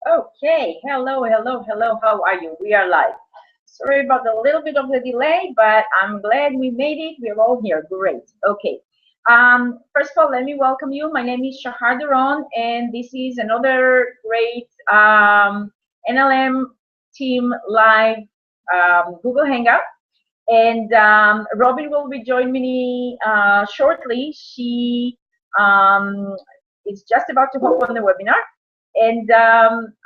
Okay, hello, hello, hello. How are you? We are live. Sorry about the little bit of the delay, but I'm glad we made it. We're all here. Great. Okay. First of all, let me welcome you. My name is Shahar Daron, and this is another great NLM team live Google Hangout. And Robin will be joining me shortly. She um, is just about to hop on the webinar. And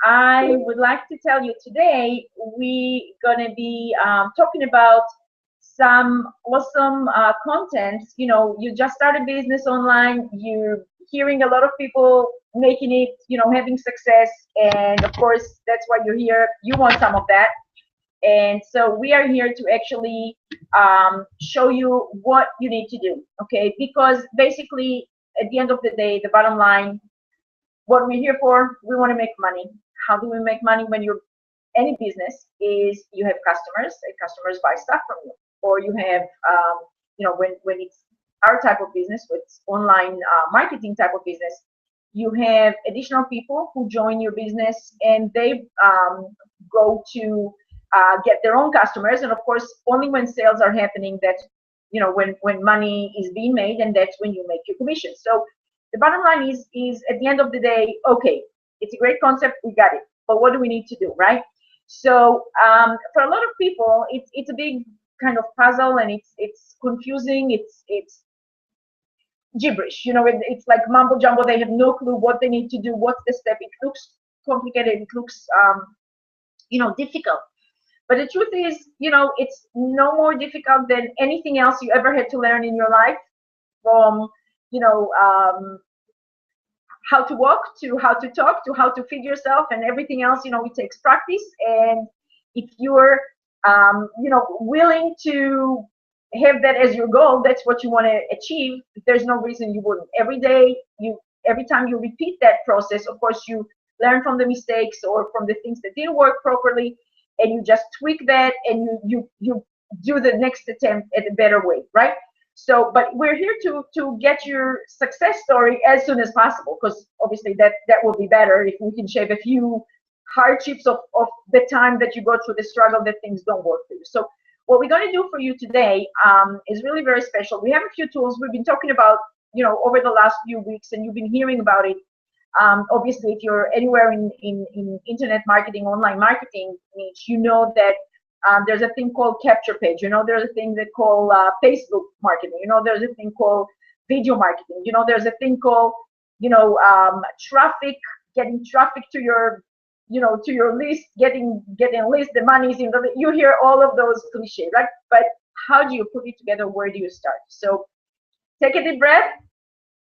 I would like to tell you today we're going to be talking about some awesome content. You know, you just started business online, you're hearing a lot of people making it, having success. And of course, that's why you're here. You want some of that. And so we are here to actually show you what you need to do, okay? Because basically, at the end of the day, the bottom line, what we're here for, we want to make money. How do we make money when you're any business is you have customers and customers buy stuff from you, or you have, when it's our type of business, with online marketing type of business, you have additional people who join your business and they go to get their own customers. And of course, only when sales are happening, that's when money is being made, and that's when you make your commission. So the bottom line is at the end of the day, okay, it's a great concept, we got it, but what do we need to do, right? So for a lot of people, it's a big kind of puzzle, and it's confusing. It's gibberish. It's like mumbo jumbo. They have no clue what they need to do. What's the step? It looks complicated. It looks difficult. But the truth is, it's no more difficult than anything else you ever had to learn in your life, from you know how to walk to how to talk to how to feed yourself and everything else. It takes practice. And if you're willing to have that as your goal, that's what you want to achieve, there's no reason you wouldn't. Every time you repeat that process, of course, you learn from the mistakes or from the things that didn't work properly, and you just tweak that, and you do the next attempt at a better way, right? So, but we're here to get your success story as soon as possible, because obviously that will be better if we can shave a few hardships of the time that you go through the struggle that things don't work for you. So what we're going to do for you today is really very special. We have a few tools we've been talking about, over the last few weeks, and you've been hearing about it. Obviously, if you're anywhere in internet marketing, online marketing niche, you know that there's a thing called capture page. There's a thing that called Facebook marketing. There's a thing called video marketing. There's a thing called, traffic, getting traffic to your, to your list, getting list, the money's in the, you hear all of those cliches, right? But how do you put it together? Where do you start? So take a deep breath,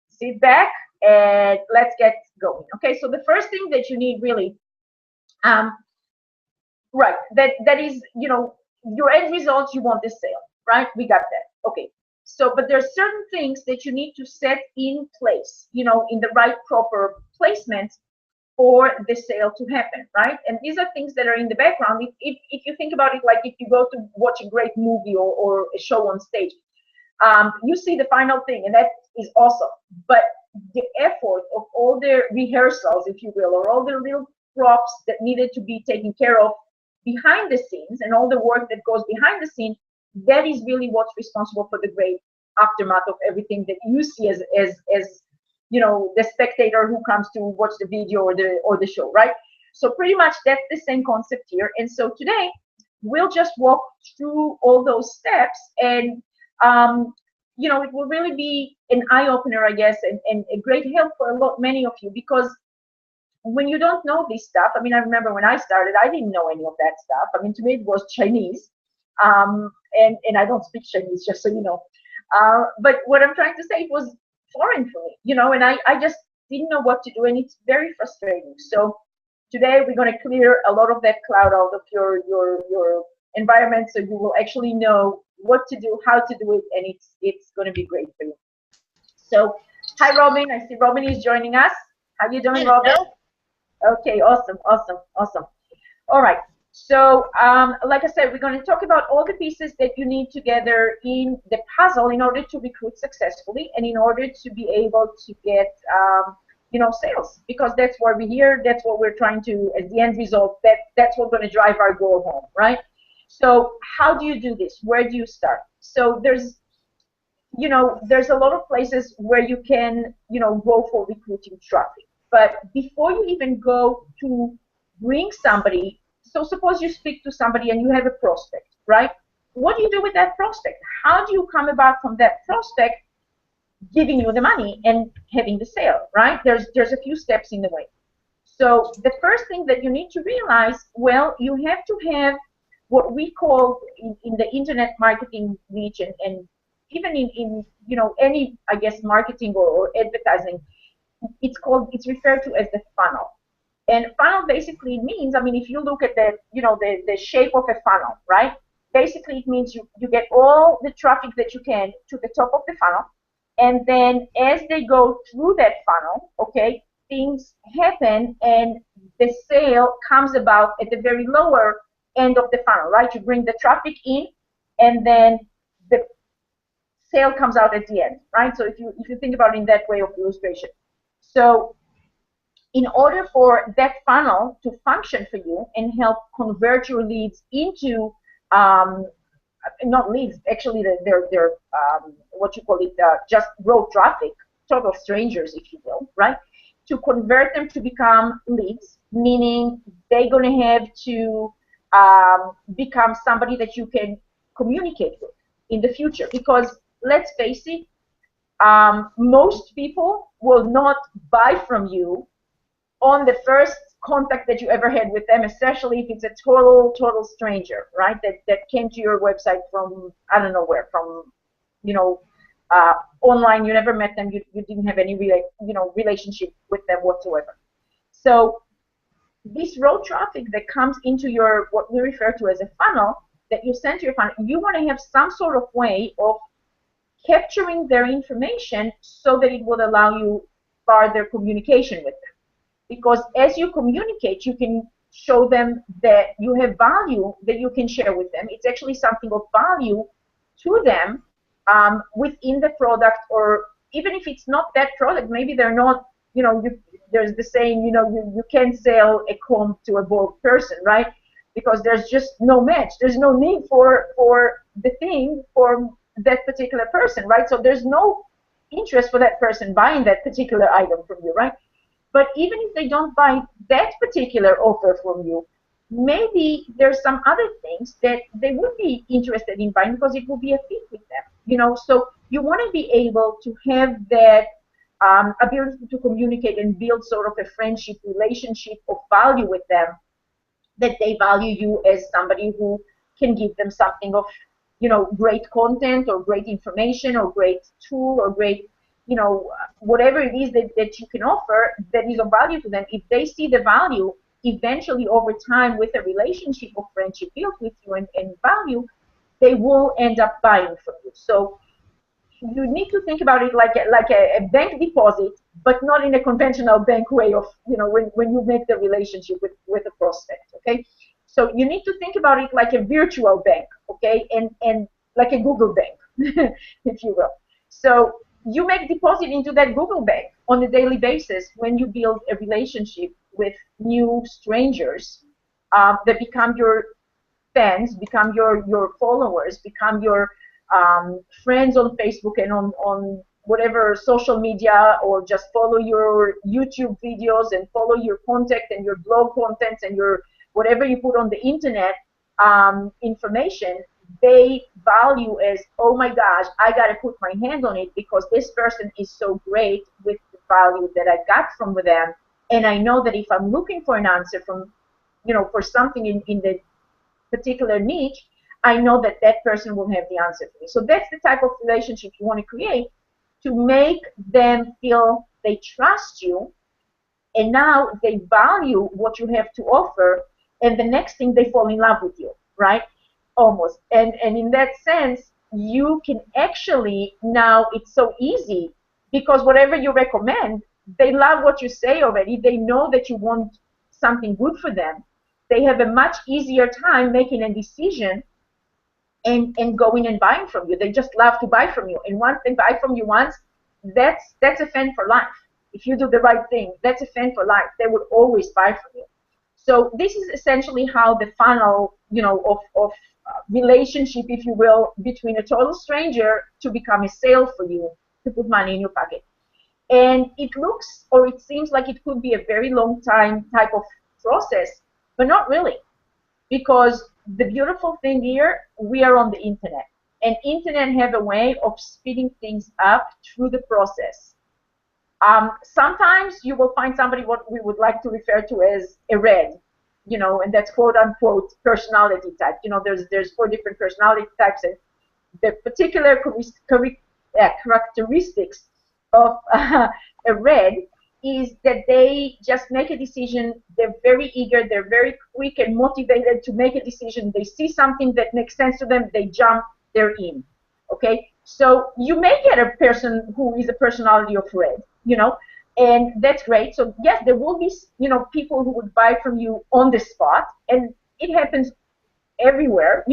sit back, and let's get going. Okay, so the first thing that you need really, right, that is, your end results, you want this sale, right? We got that. Okay. So, but there's certain things that you need to set in place, in the right proper placement for the sale to happen, right? And these are things that are in the background. If you think about it, like if you go to watch a great movie or a show on stage, you see the final thing, and that is awesome. But the effort of all the rehearsals, if you will, or all the little props that needed to be taken care of behind the scenes, and all the work that goes behind the scene, that is really what's responsible for the great aftermath of everything that you see as the spectator who comes to watch the video or the show, right? So pretty much that's the same concept here. And so today we'll just walk through all those steps, and it will really be an eye-opener, I guess, and a great help for many of you, because when you don't know this stuff, I mean, I remember when I started, I didn't know any of that stuff. I mean, to me, it was Chinese, and I don't speak Chinese, just so you know. But what I'm trying to say, it was foreign for me, and I just didn't know what to do, and it's very frustrating. So today we're going to clear a lot of that cloud out of your environment, so you will actually know what to do, how to do it, and it's going to be great for you. So, hi Robin, I see Robin is joining us. How you doing, Robin? Okay, awesome. All right. So, like I said, we're going to talk about all the pieces that you need together in the puzzle in order to recruit successfully, and in order to be able to get, sales, because that's why we're here. That's what we're trying to, as the end result, that's what's going to drive our goal home, right? So how do you do this? Where do you start? So there's a lot of places where you can, go for recruiting traffic. But before you even go to bring somebody, so suppose you speak to somebody and you have a prospect, right? What do you do with that prospect? How do you come about from that prospect giving you the money and having the sale, right? There's a few steps in the way. So the first thing that you need to realize, well, you have to have what we call in the internet marketing niche, and even in any, I guess, marketing or advertising, it's referred to as the funnel. And funnel basically means, I mean, if you look at the shape of a funnel, right? Basically, it means you get all the traffic that you can to the top of the funnel, and then as they go through that funnel, okay, things happen, and the sale comes about at the very lower end of the funnel, right? You bring the traffic in, and then the sale comes out at the end, right? So if you think about it in that way of illustration. So in order for that funnel to function for you and help convert your leads into not leads, actually they're what you call it, just raw traffic, total strangers, if you will, right? To convert them to become leads, meaning they're going to have to become somebody that you can communicate with in the future. Because let's face it, most people will not buy from you on the first contact that you ever had with them, especially if it's a total stranger, right? That came to your website from, I don't know where, from, online. You never met them. You didn't have any relationship with them whatsoever. So this raw traffic that comes into your, what we refer to as a funnel, that you send to your funnel, you want to have some sort of way of capturing their information so that it would allow you further communication with them. Because as you communicate, you can show them that you have value that you can share with them. It's actually something of value to them within the product, or even if it's not that product, maybe they're not, there's the saying, you can't sell a comb to a bald person, right? Because there's just no match. There's no need for the thing for that particular person, right? So there's no interest for that person buying that particular item from you, right? But even if they don't buy that particular offer from you, maybe there's some other things that they would be interested in buying because it will be a fit with them. So you want to be able to have that ability to communicate and build sort of a friendship relationship of value with them, that they value you as somebody who can give them something of, great content or great information or great tool or great, whatever it is that you can offer that is of value to them. If they see the value, eventually over time with a relationship of friendship built with you and value, they will end up buying from you. So you need to think about it like a bank deposit, but not in a conventional bank way of, when you make the relationship with a prospect, okay? So you need to think about it like a virtual bank, okay, and like a Google bank, if you will. So you make deposit into that Google bank on a daily basis when you build a relationship with new strangers that become your fans, become your followers, become your friends on Facebook and on whatever social media, or just follow your YouTube videos and follow your contact and your blog contents and your whatever you put on the internet information. They value as, oh my gosh, I got to put my hand on it because this person is so great with the value that I got from them. And I know that if I'm looking for an answer from, for something in the particular niche, I know that that person will have the answer for me. So that's the type of relationship you want to create to make them feel they trust you, and now they value what you have to offer, and the next thing they fall in love with you, right? Almost. And in that sense, you can actually, now it's so easy because whatever you recommend, they love what you say already. They know that you want something good for them. They have a much easier time making a decision and going and buying from you. They just love to buy from you. And once they buy from you once, that's a fan for life. if you do the right thing, that's a fan for life. They would always buy from you. So this is essentially how the funnel, of relationship, if you will, between a total stranger to become a sale for you, to put money in your pocket. And it looks, or it seems like it could be a very long time type of process, but not really, because the beautiful thing here, we are on the internet, and internet have a way of speeding things up through the process. Sometimes you will find somebody what we would like to refer to as a red, and that's quote unquote personality type. There's 4 different personality types, and the particular characteristics of a red is that they just make a decision. They're very eager. They're very quick and motivated to make a decision. They see something that makes sense to them. They jump. They're in. Okay, so you may get a person who is a personality of red, and that's great. So yes, there will be, people who would buy from you on the spot, and it happens everywhere.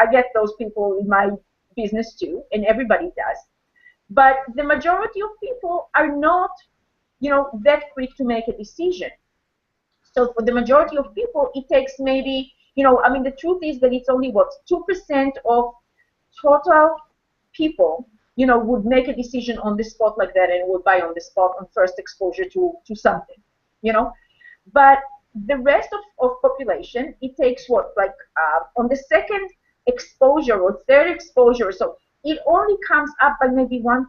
I get those people in my business too, and everybody does. But the majority of people are not, that quick to make a decision. So for the majority of people, it takes maybe, the truth is that it's only what, 2% of total people, would make a decision on the spot like that and would buy on the spot on first exposure to something, But the rest of population, it takes what, like on the second exposure or third exposure, so it only comes up by maybe 1%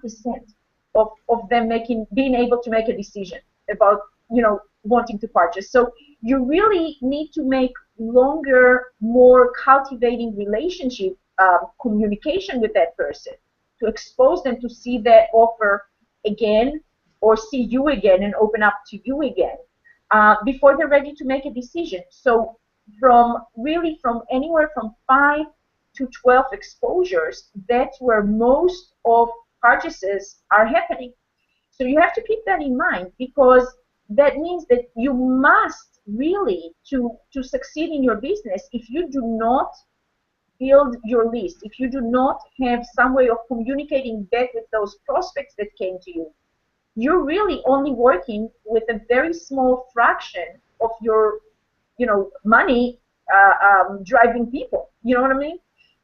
of them being able to make a decision about, wanting to purchase. So you really need to make longer, more cultivating relationship, communication with that person, to expose them to see that offer again, or see you again and open up to you again, before they're ready to make a decision. So from anywhere from 5 to 12 exposures, that's where most of purchases are happening. So you have to keep that in mind, because that means that you must really, to succeed in your business, if you do not build your list, if you do not have some way of communicating back with those prospects that came to you, you're really only working with a very small fraction of your, money driving people. You know what I mean?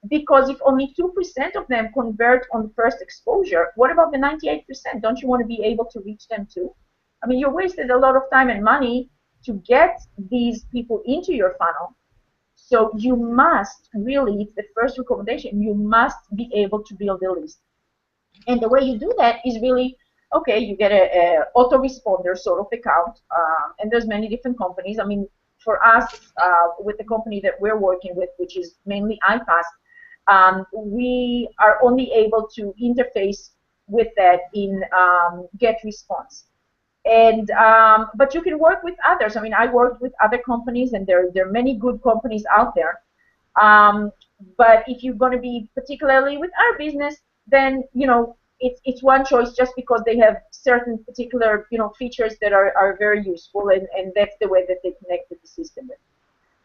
Because if only 2% of them convert on the first exposure, what about the 98%? Don't you want to be able to reach them too? I mean, you wasted a lot of time and money to get these people into your funnel. So you must really, it's the first recommendation, you must be able to build a list. And the way you do that is really, okay, you get a autoresponder sort of account, and there's many different companies. I mean, for us, with the company that we're working with, which is mainly iPass, we are only able to interface with that in GetResponse. And but you can work with others. I mean, I worked with other companies, and there are many good companies out there. But if you're going to be particularly with our business, then it's one choice, just because they have certain particular features that are very useful, and that's the way that they connect with the system with.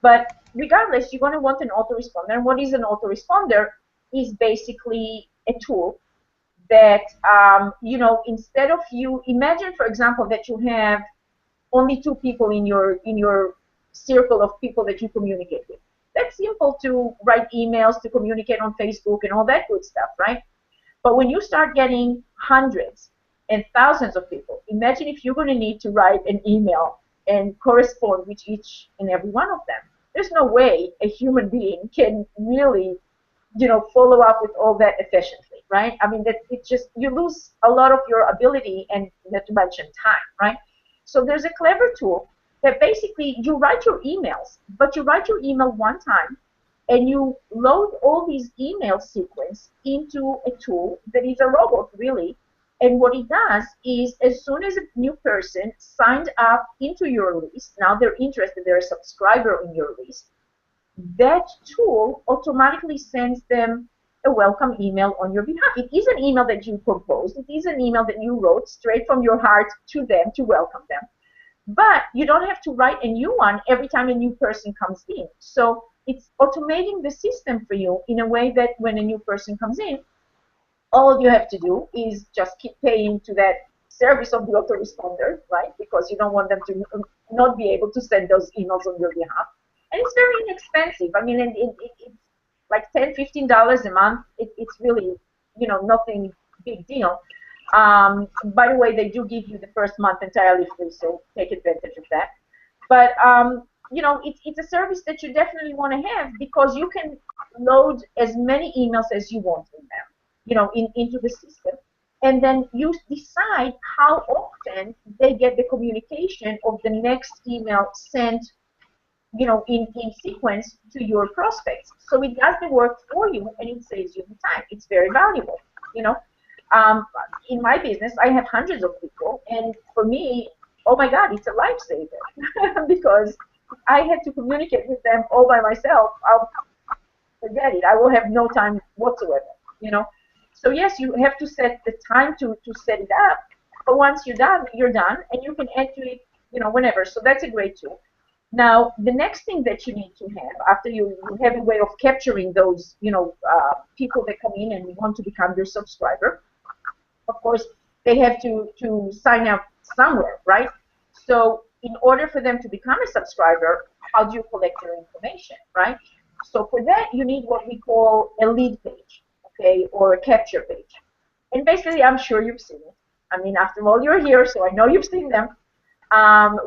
But regardless, you're going to want an autoresponder. And what is an autoresponder? Is basically a tool that, instead of you, imagine, for example, that you have only 2 people in your circle of people that you communicate with. That's simple to write emails, to communicate on Facebook and all that good stuff, right? But when you start getting hundreds and thousands of people, imagine if you're going to need to write an email and correspond with each and every one of them. There's no way a human being can really, follow up with all that efficiently, right? I mean, you lose a lot of your ability, and not to mention time, right? So there's a clever tool that basically you write your emails, but you write your email one time, and you load all these email sequence into a tool that is a robot, really. And what it does is, as soon as a new person signed up into your list, now they're interested, they're a subscriber in your list, that tool automatically sends them a welcome email on your behalf. It is an email that you composed. It is an email that you wrote straight from your heart to them to welcome them. But you don't have to write a new one every time a new person comes in. So it's automating the system for you in a way that when a new person comes in, all you have to do is just keep paying to that service of the autoresponder, right? Because you don't want them to not be able to send those emails on your behalf. And it's very inexpensive. I mean, it's like $10, $15 a month. It's really, nothing big deal. By the way, they do give you the first month entirely free, so take advantage of that. But it's a service that you definitely want to have because you can load as many emails as you want in them, into the system, and then you decide how often they get the communication of the next email sent, in sequence to your prospects. So it does the work for you and it saves you the time. It's very valuable, you know. Um, in my business, I have hundreds of people, and for me, oh my God, it's a lifesaver because I had to communicate with them all by myself. I'll forget it. I will have no time whatsoever, you know. So yes, you have to set the time to set it up, but once you're done, and you can add to it, whenever. So that's a great tool. Now, the next thing that you need to have after you have a way of capturing those, people that come in and want to become your subscriber, of course, they have to sign up somewhere, right? So in order for them to become a subscriber, how do you collect their information, right? So for that, you need what we call a lead page, okay, or a capture page. And basically, I'm sure you've seen it. I mean, after all, you're here, so I know you've seen them.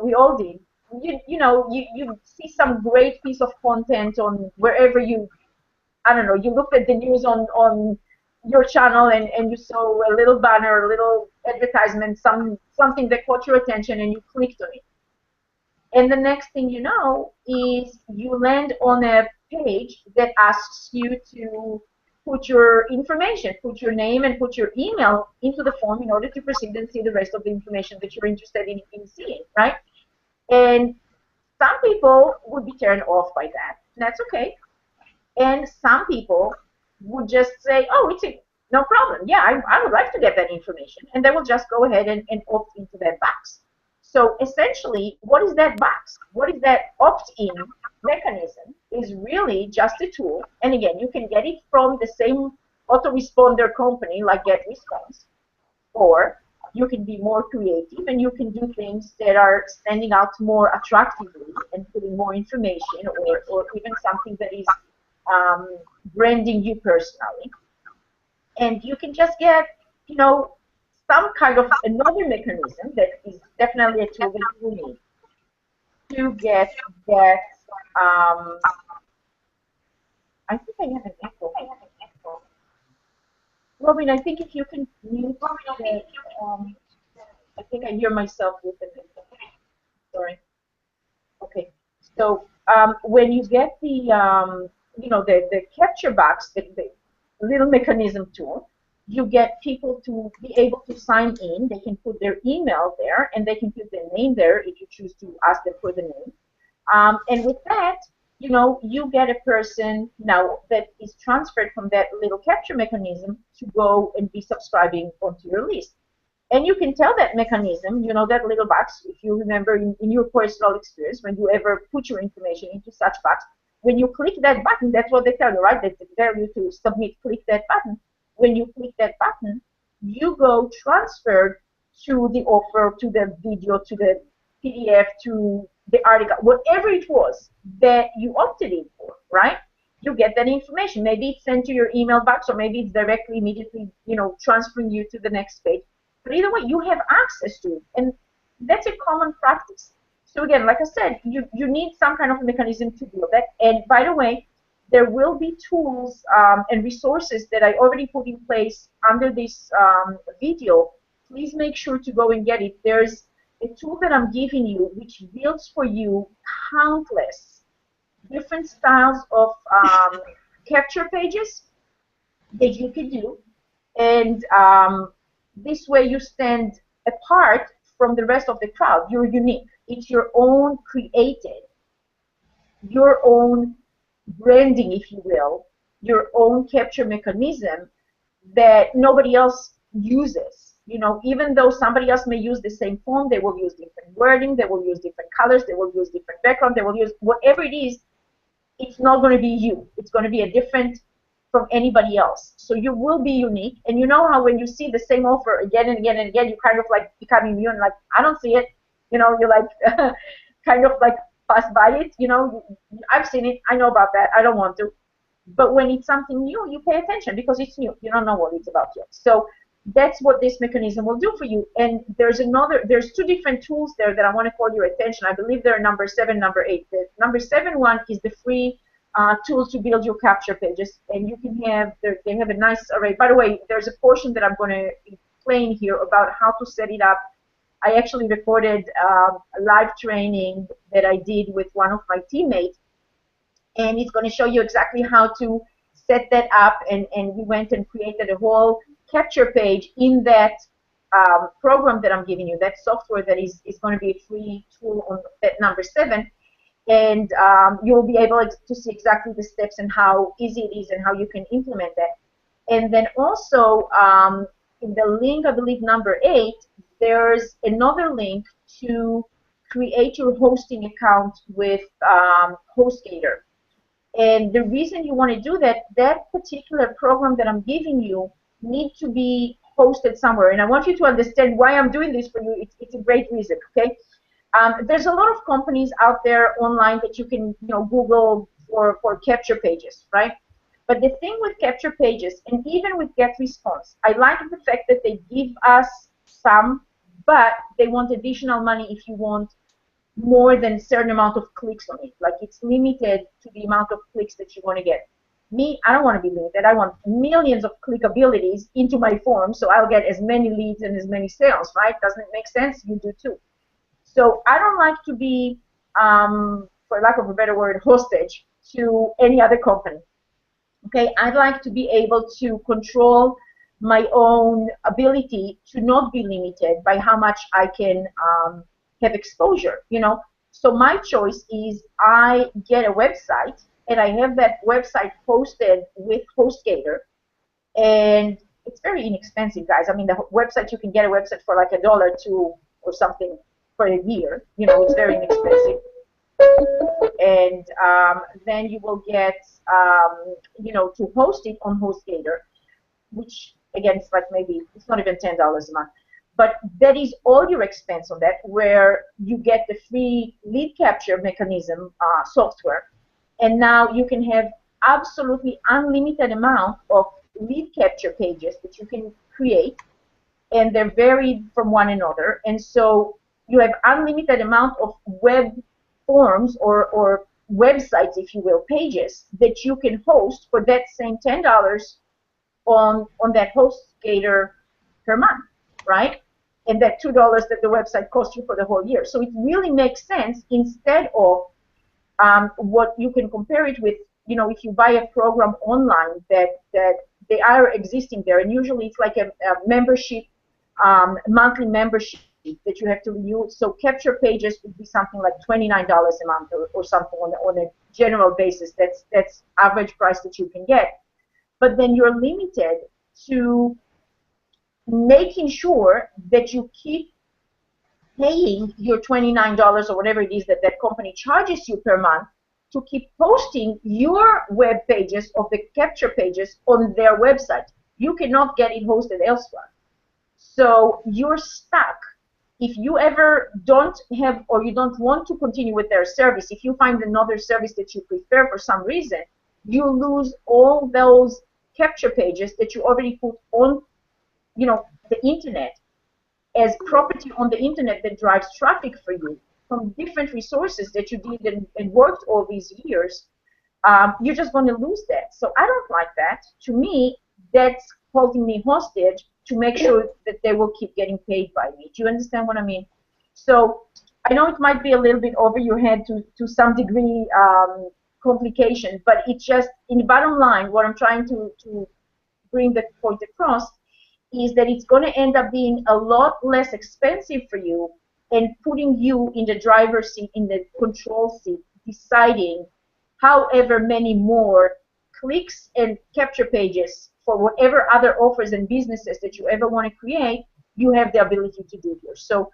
We all did. You see some great piece of content on wherever I don't know, you looked at the news on your channel and you saw a little banner, a little advertisement, something that caught your attention and you clicked on it. And the next thing you know is you land on a page that asks you to put your information, put your name and put your email into the form in order to proceed and see the rest of the information that you're interested in seeing, right? And some people would be turned off by that. That's okay. And some people would just say, oh, no problem. Yeah, I would like to get that information. And they will just go ahead and opt into that box. So essentially, what is that box? What is that opt-in mechanism is really just a tool. And again, you can get it from the same autoresponder company like GetResponse, or you can be more creative and you can do things that are standing out more attractively and putting more information or even something that is branding you personally. And you can just get, some kind of another mechanism that is definitely a tool that you will need to get that. I think I have an echo. Robin, I think if you can mute the, I think I hear myself with an echo. Sorry. Okay. So when you get the capture box, the little mechanism tool, you get people to be able to sign in. They can put their email there, and they can put their name there if you choose to ask them for the name. And with that, you get a person now that is transferred from that little capture mechanism to go and be subscribing onto your list. And you can tell that mechanism, that little box, if you remember in your personal experience, when you ever put your information into such box, when you click that button, that's what they tell you, right? They tell you to submit, click that button. When you click that button, you go transferred to the offer, to the video, to the PDF, to the article, whatever it was that you opted in for, right? You get that information. Maybe it's sent to your email box, or maybe it's directly, immediately, transferring you to the next page. But either way, you have access to it, and that's a common practice. So again, like I said, you need some kind of mechanism to do that. And by the way, there will be tools and resources that I already put in place under this video. Please make sure to go and get it. There's a tool that I'm giving you which builds for you countless different styles of capture pages that you can do. And this way you stand apart from the rest of the crowd. You're unique. It's your own created, your own branding, if you will, your own capture mechanism that nobody else uses. Even though somebody else may use the same font, they will use different wording, they will use different colors, they will use different background, they will use whatever it is. It's not going to be you. It's going to be a different from anybody else. So you will be unique. And you know how when you see the same offer again and again and again, you kind of like become immune, like, I don't see it. You know, you like kind of like pass by it. You know, I've seen it. I know about that. I don't want to. But when it's something new, you pay attention because it's new. You don't know what it's about yet. So that's what this mechanism will do for you. And there's two different tools there that I want to call your attention. I believe they're number 7, number 8. The number 7 one is the free tools to build your capture pages, and you can have they have a nice array. By the way, there's a portion that I'm going to explain here about how to set it up. I actually recorded a live training that I did with one of my teammates, and it's going to show you exactly how to set that up. And we went and created a whole capture page in that program that I'm giving you, that software that is going to be a free tool on that number 7. And you'll be able to see exactly the steps and how easy it is and how you can implement that. And then also in the link, I believe number 8, there's another link to create your hosting account with HostGator. And the reason you want to do that, that particular program that I'm giving you needs to be hosted somewhere. And I want you to understand why I'm doing this for you. It's a great reason, okay? There's a lot of companies out there online that you can, Google for capture pages, right? But the thing with capture pages, and even with GetResponse, I like the fact that they give us some, but they want additional money if you want more than a certain amount of clicks on it. Like, it's limited to the amount of clicks that you want to get. Me, I don't want to be limited. I want millions of clickabilities into my form, so I'll get as many leads and as many sales, right? Doesn't it make sense? You do too. So I don't like to be, for lack of a better word, hostage to any other company. Okay, I'd like to be able to control my own ability to not be limited by how much I can have exposure, So my choice is I get a website, and I have that website hosted with HostGator, and it's very inexpensive, guys. I mean, the website, you can get a website for like $1 or something for a year. It's very inexpensive. And then you will get, to host it on HostGator, which, again, it's like maybe, it's not even $10 a month. But that is all your expense on that, where you get the free lead capture mechanism software. And now you can have absolutely unlimited amount of lead capture pages that you can create, and they're varied from one another. And so you have unlimited amount of web forms or websites, if you will, pages that you can host for that same $10 on that HostGator per month, right? And that $2 that the website costs you for the whole year. So it really makes sense, instead of what you can compare it with, if you buy a program online that they are existing there, and usually it's like a membership, monthly membership that you have to renew. So capture pages would be something like $29 a month or something on a general basis. That's average price that you can get. But then you're limited to making sure that you keep paying your $29 or whatever it is that that company charges you per month to keep posting your web pages of the capture pages on their website. You cannot get it hosted elsewhere. So you're stuck. If you ever don't have, or you don't want to continue with their service, if you find another service that you prefer for some reason, you lose all those capture pages that you already put on, the internet, as property on the internet that drives traffic for you from different resources that you did and worked all these years. You're just going to lose that. So I don't like that. To me, that's holding me hostage to make sure that they will keep getting paid by me. Do you understand what I mean? So I know it might be a little bit over your head to some degree, complication, but it's just, in the bottom line, what I'm trying to bring the point across is that it's going to end up being a lot less expensive for you and putting you in the driver's seat, in the control seat, deciding however many more clicks and capture pages for whatever other offers and businesses that you ever want to create, you have the ability to do here. So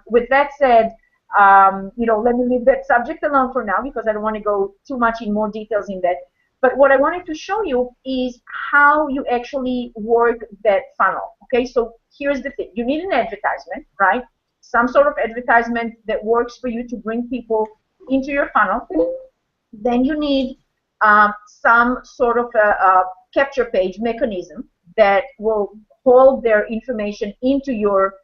with that said, let me leave that subject alone for now, because I don't want to go too much in more details in that. But what I wanted to show you is how you actually work that funnel. Okay, so here's the thing. You need an advertisement, right? Some sort of advertisement that works for you to bring people into your funnel. Then you need some sort of a capture page mechanism that will hold their information into your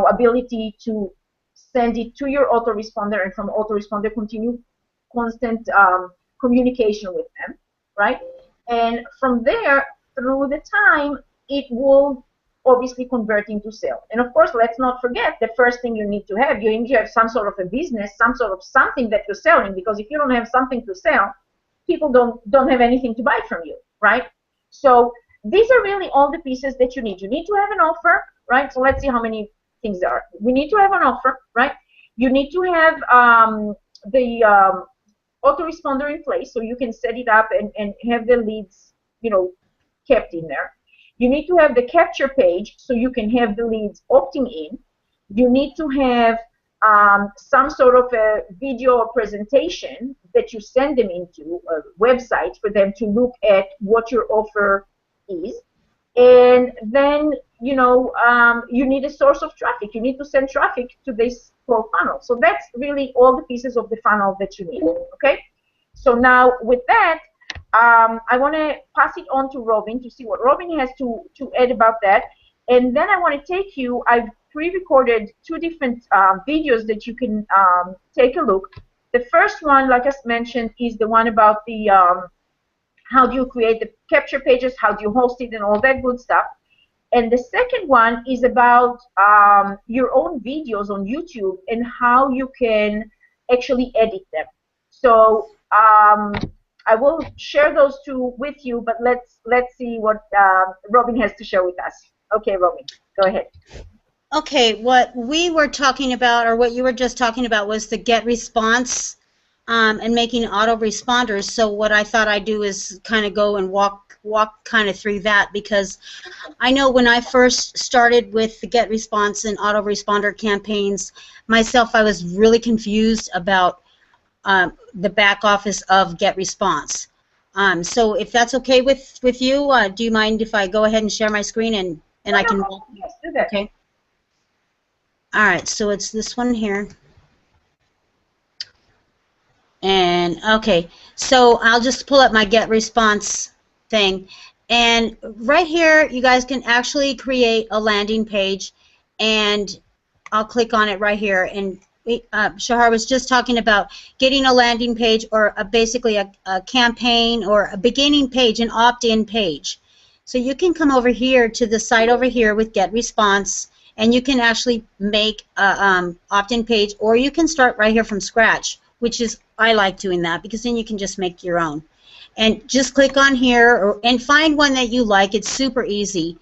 ability to send it to your autoresponder, and from autoresponder continue constant communication with them, right? And from there, through the time, it will obviously convert into sale. And of course, let's not forget the first thing you need to have. You need to have some sort of a business, some sort of something that you're selling, because if you don't have something to sell, people don't have anything to buy from you, right? So these are really all the pieces that you need. You need to have an offer, right? So let's see how many things there are. We need to have an offer, right? You need to have the autoresponder in place, so you can set it up and have the leads, kept in there. You need to have the capture page so you can have the leads opting in. You need to have some sort of a video or presentation that you send them into a website for them to look at what your offer is. And then, you need a source of traffic. You need to send traffic to this whole funnel. So that's really all the pieces of the funnel that you need, okay? So now with that, I want to pass it on to Robin to see what Robin has to add about that. And then I want to take you, I've pre-recorded 2 different videos that you can take a look. The first one, like I mentioned, is the one about the how do you create the capture pages, how do you host it, and all that good stuff. And the second one is about your own videos on YouTube and how you can actually edit them. So I will share those 2 with you, but let's see what Robin has to share with us. Okay, Robin, go ahead. Okay, what we were talking about, or what you were just talking about, was the get response and making autoresponders. So what I thought I'd do is kind of go and walk kind of through that, because I know when I first started with the get response and autoresponder campaigns myself, I was really confused about the back office of get response. So if that's okay with you, do you mind if I go ahead and share my screen and I can walk? Yes, do that. Okay. All right, so it's this one here. And okay, so I'll just pull up my get response thing, and right here you guys can actually create a landing page, and I'll click on it right here. And Shahar was just talking about getting a landing page, or basically a campaign, or a beginning page, an opt-in page. So you can come over here to the site over here with get response, and you can actually make a opt-in page, or you can start right here from scratch, which is, I like doing that, because then you can just make your own. And just click on here and find one that you like. It's super easy.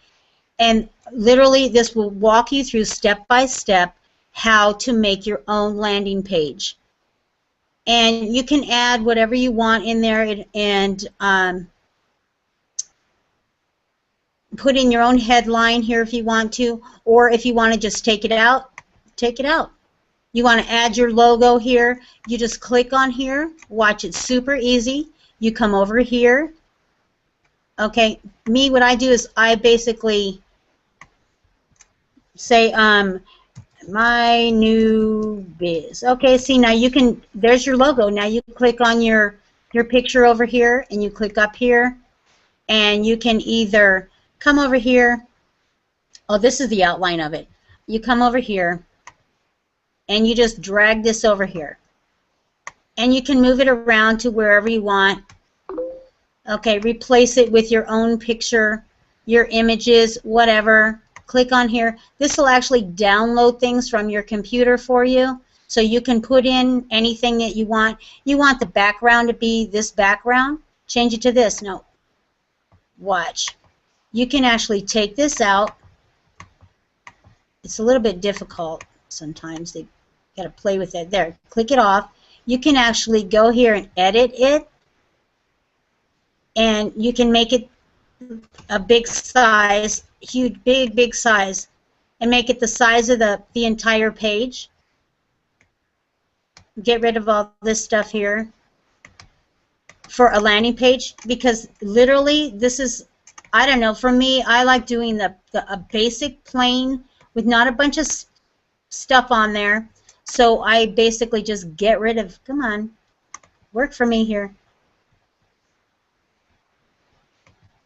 And literally this will walk you through step by step how to make your own landing page. And you can add whatever you want in there, and put in your own headline here if you want to, or if you want to just take it out, take it out. You want to add your logo here, you just click on here. Watch, it's super easy. You come over here. Okay, what I do is I basically say my new biz. Okay, see, now you can, there's your logo. Now you click on your picture over here, and you click up here, and you can either come over here. Oh, this is the outline of it. You come over here, and you just drag this over here, and you can move it around to wherever you want. Okay, replace it with your own picture, your images, whatever. Click on here. This will actually download things from your computer for you, so you can put in anything that you want. You want the background to be this background, change it to this. No, watch. You can actually take this out. It's a little bit difficult sometimes. They got to play with it. There, click it off. You can actually go here and edit it, and you can make it a big size, huge, big size, and make it the size of the entire page. Get rid of all this stuff here. for a landing page, because literally this is, I don't know, for me, I like doing a basic plain with not a bunch of stuff on there. So I basically just get rid of, come on, work for me here.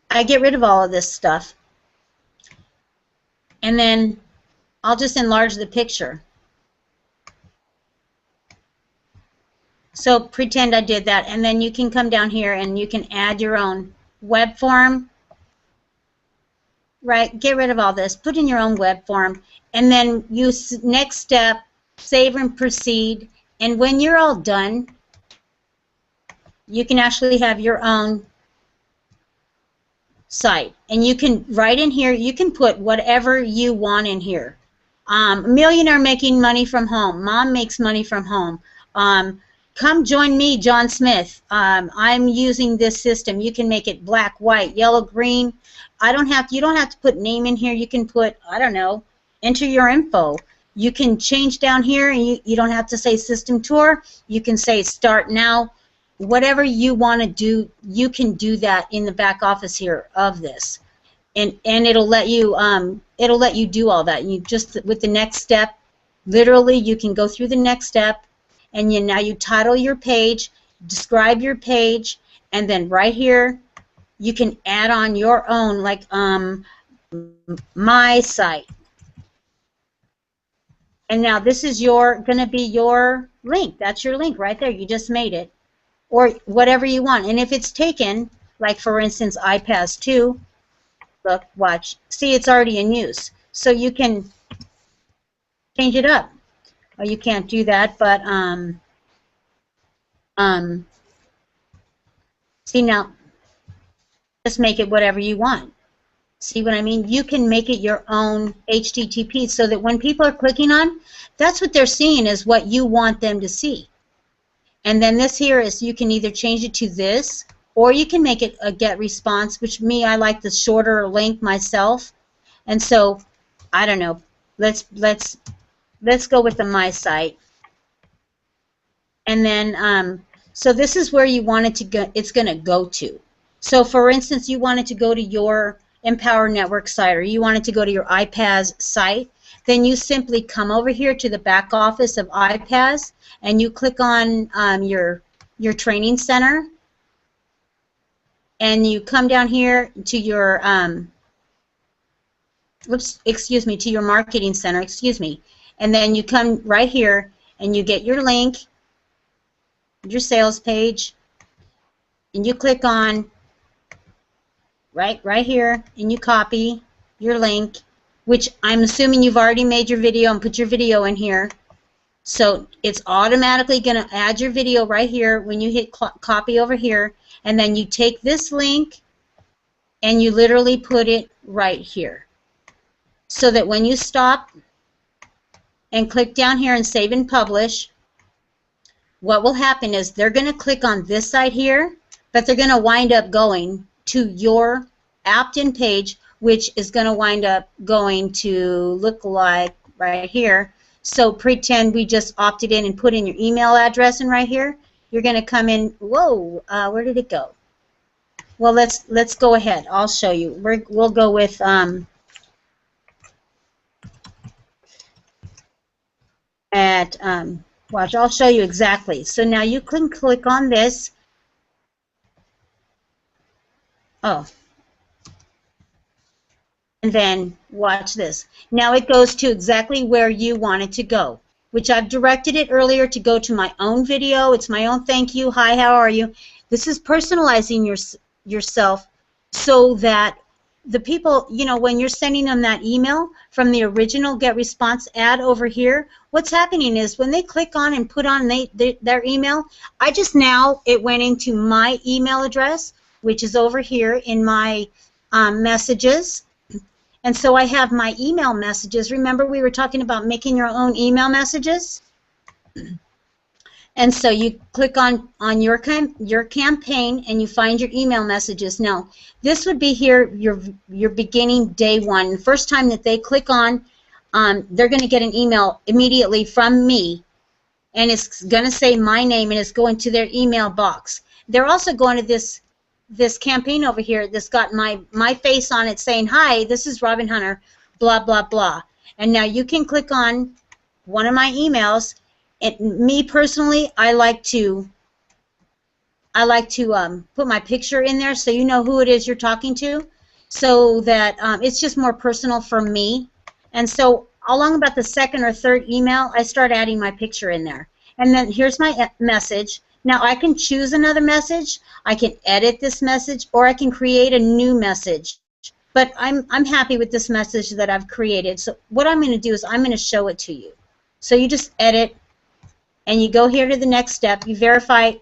I get rid of all of this stuff. And then I'll just enlarge the picture. So pretend I did that, and then you can come down here and you can add your own web form. Right, get rid of all this, put in your own web form, and then use next step, save and proceed. And when you're all done, you can actually have your own site. And you can, right in here, you can put whatever you want in here. Millionaire making money from home. Mom makes money from home. Come join me, John Smith. I'm using this system. You can make it black, white, yellow, green. You don't have to put name in here. You can put, I don't know, enter your info. You can change down here, and you don't have to say system tour. You can say start now. Whatever you want to do, you can do that in the back office here of this. And it'll let you do all that. You just, with the next step, literally you can go through the next step, and now you title your page, describe your page, and then right here you can add on your own, like my site. And now this is going to be your link. That's your link right there. You just made it. Or whatever you want. And if it's taken, like for instance iPads 2, look, watch. See, it's already in use. So you can change it up. Or you can't do that, but see, now just make it whatever you want. See what I mean? You can make it your own HTTP so that when people are clicking on, that's what they're seeing, is what you want them to see. And then this here is, you can either change it to this, or you can make it a get response, which I like the shorter link myself. And so, I don't know, let's go with the my site. And then, so this is where you want it to go, it's going to go to. So for instance, you want it to go to your Empower Network site, or you want it to go to your iPaaS site, then you simply come over here to the back office of iPaaS, and you click on your training center, and you come down here to your to your marketing center, and then you come right here and you get your link, your sales page, and you click on right here, and you copy your link, which I'm assuming you've already made your video and put your video in here. So it's automatically going to add your video right here when you hit copy over here, and then you take this link and you literally put it right here. So that when you stop and click down here and save and publish, what will happen is they're going to click on this side here, but they're going to wind up going to your opt-in page, which is going to wind up going to look like right here. So pretend we just opted in and put in your email address in right here. You're going to come in. Whoa, where did it go? Well, let's go ahead. I'll show you. We'll go with watch. I'll show you exactly. So now you can click on this. Oh. And then watch this. Now it goes to exactly where you want it to go, which I've directed it earlier to go to my own video. It's my own thank you. Hi, how are you? This is personalizing yourself so that the people, you know, when you're sending them that email from the original get response ad over here, what's happening is when they click on and put on their email, it went into my email address, which is over here in my messages. And so I have my email messages. Remember we were talking about making your own email messages? And so you click on your campaign and you find your email messages. Now, this would be here your beginning day one. The first time that they click on, they're going to get an email immediately from me, and it's going to say my name, and it's going to their email box. they're also going to this campaign over here that's got my face on it saying, "Hi, this is Robin Hunter, blah blah blah." And now you can click on one of my emails. And me personally, I like to put my picture in there so you know who it is you're talking to, so that it's just more personal for me. And so along about the second or third email, I start adding my picture in there. And then here's my message. Now I can choose another message, I can edit this message, or I can create a new message. But I'm happy with this message that I've created. So what I'm going to do is I'm going to show it to you. So you just edit, and you go here to the next step. You verify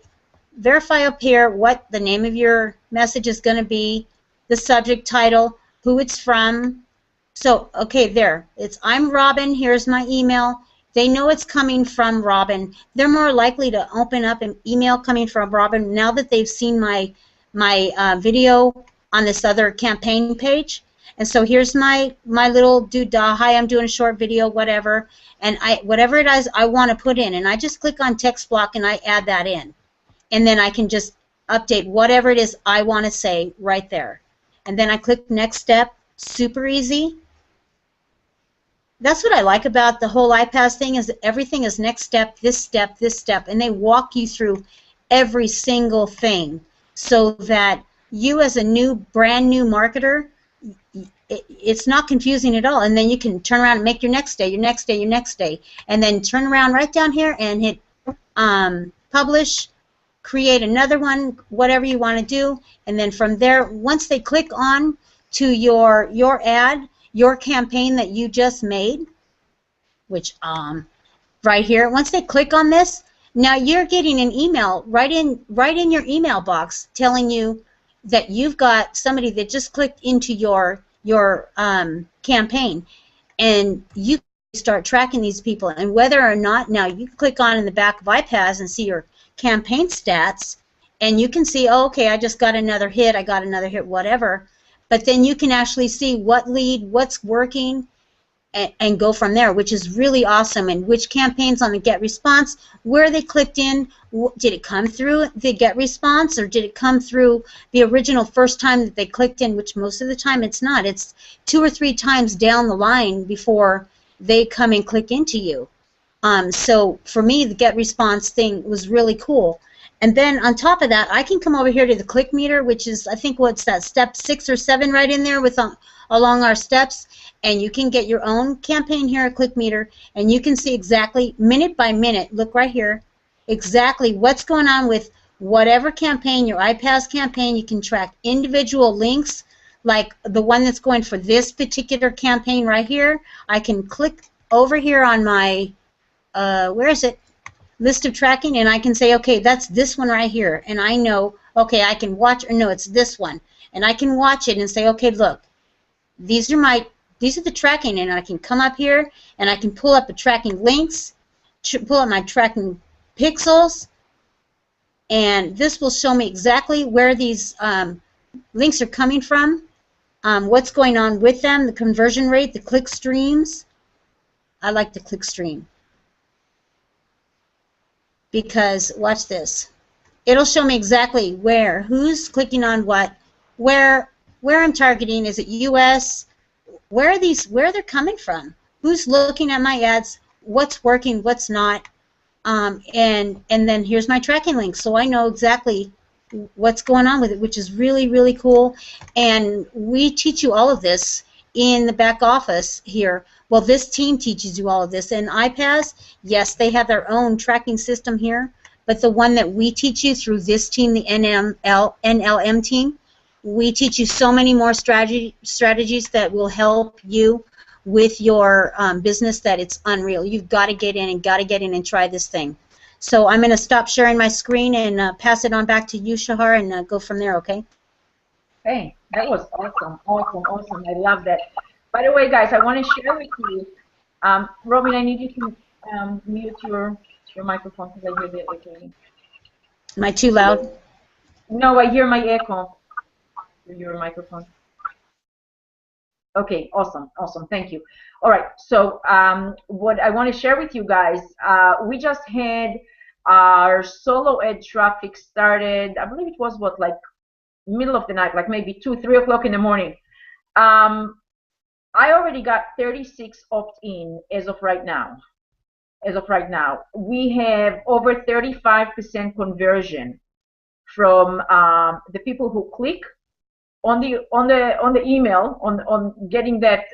up here what the name of your message is going to be, the subject title, who it's from. So, okay, there. It's I'm Robin. Here's my email. They know it's coming from Robin. They're more likely to open up an email coming from Robin now that they've seen my video on this other campaign page. And so here's my little doodah. Hi, I'm doing a short video, whatever. And whatever it is I want to put in. And I just click on text block and I add that in. And then I can just update whatever it is I want to say right there. And then I click next step. Super easy. That's what I like about the whole iPass thing, is that everything is next step, this step, this step, and they walk you through every single thing so that you as a brand new marketer, it's not confusing at all. And then you can turn around and make your next day, your next day, your next day, and then turn around right down here and hit publish, create another one, whatever you want to do, and then from there, once they click on to your ad, your campaign that you just made, which right here, once they click on this, now you're getting an email right in your email box telling you that you've got somebody that just clicked into your campaign, and you start tracking these people. And whether or not, now you click on in the back of iPads and see your campaign stats, and you can see, oh, okay, I just got another hit, whatever. But then you can actually see what lead, what's working, and go from there, which is really awesome. And which campaigns on the get response, where they clicked in, did it come through the get response, or did it come through the original first time that they clicked in, which most of the time it's not. It's 2 or 3 times down the line before they come and click into you. So for me, the get response thing was really cool. And then on top of that, I can come over here to the click meter, which is, I think, what's that, step 6 or 7 right in there with along our steps. And you can get your own campaign here, a click meter, and you can see exactly, minute by minute, look right here, exactly what's going on with whatever campaign, your iPass campaign. You can track individual links, like the one that's going for this particular campaign right here. I can click over here on my, where is it? List of tracking, and I can say, okay, that's this one right here, and I know, okay, I can watch, or no, it's this one, and I can watch it and say, okay, look, these are the tracking, and I can come up here and I can pull up the tracking links, pull up my tracking pixels, and this will show me exactly where these links are coming from, what's going on with them, the conversion rate, the click streams. I like the click stream, because watch this, it'll show me exactly where, who's clicking on what, where I'm targeting. Is it US? Where they're coming from, who's looking at my ads, what's working, what's not, and then here's my tracking link, so I know exactly what's going on with it, which is really, really cool. And we teach you all of this in the back office here. Well, this team teaches you all of this. And iPass, yes, they have their own tracking system here, but the one that we teach you through this team, the NLM team, we teach you so many more strategies that will help you with your business, that it's unreal. You've got to get in and try this thing. So I'm going to stop sharing my screen and pass it on back to you, Shahar, and go from there, okay? Hey, that was awesome, awesome, awesome. I love that. By the way, guys, I want to share with you, Robin, I need you to mute your microphone because I hear the echo. Am I too loud? No, I hear my echo through your microphone. Okay, awesome, awesome, thank you. All right, so what I want to share with you guys, we just had Our solo ad traffic started, I believe it was what, like middle of the night, like maybe 2, 3 o'clock in the morning. I already got 36 opt-in as of right now. As of right now, we have over 35% conversion from the people who click on the email on getting that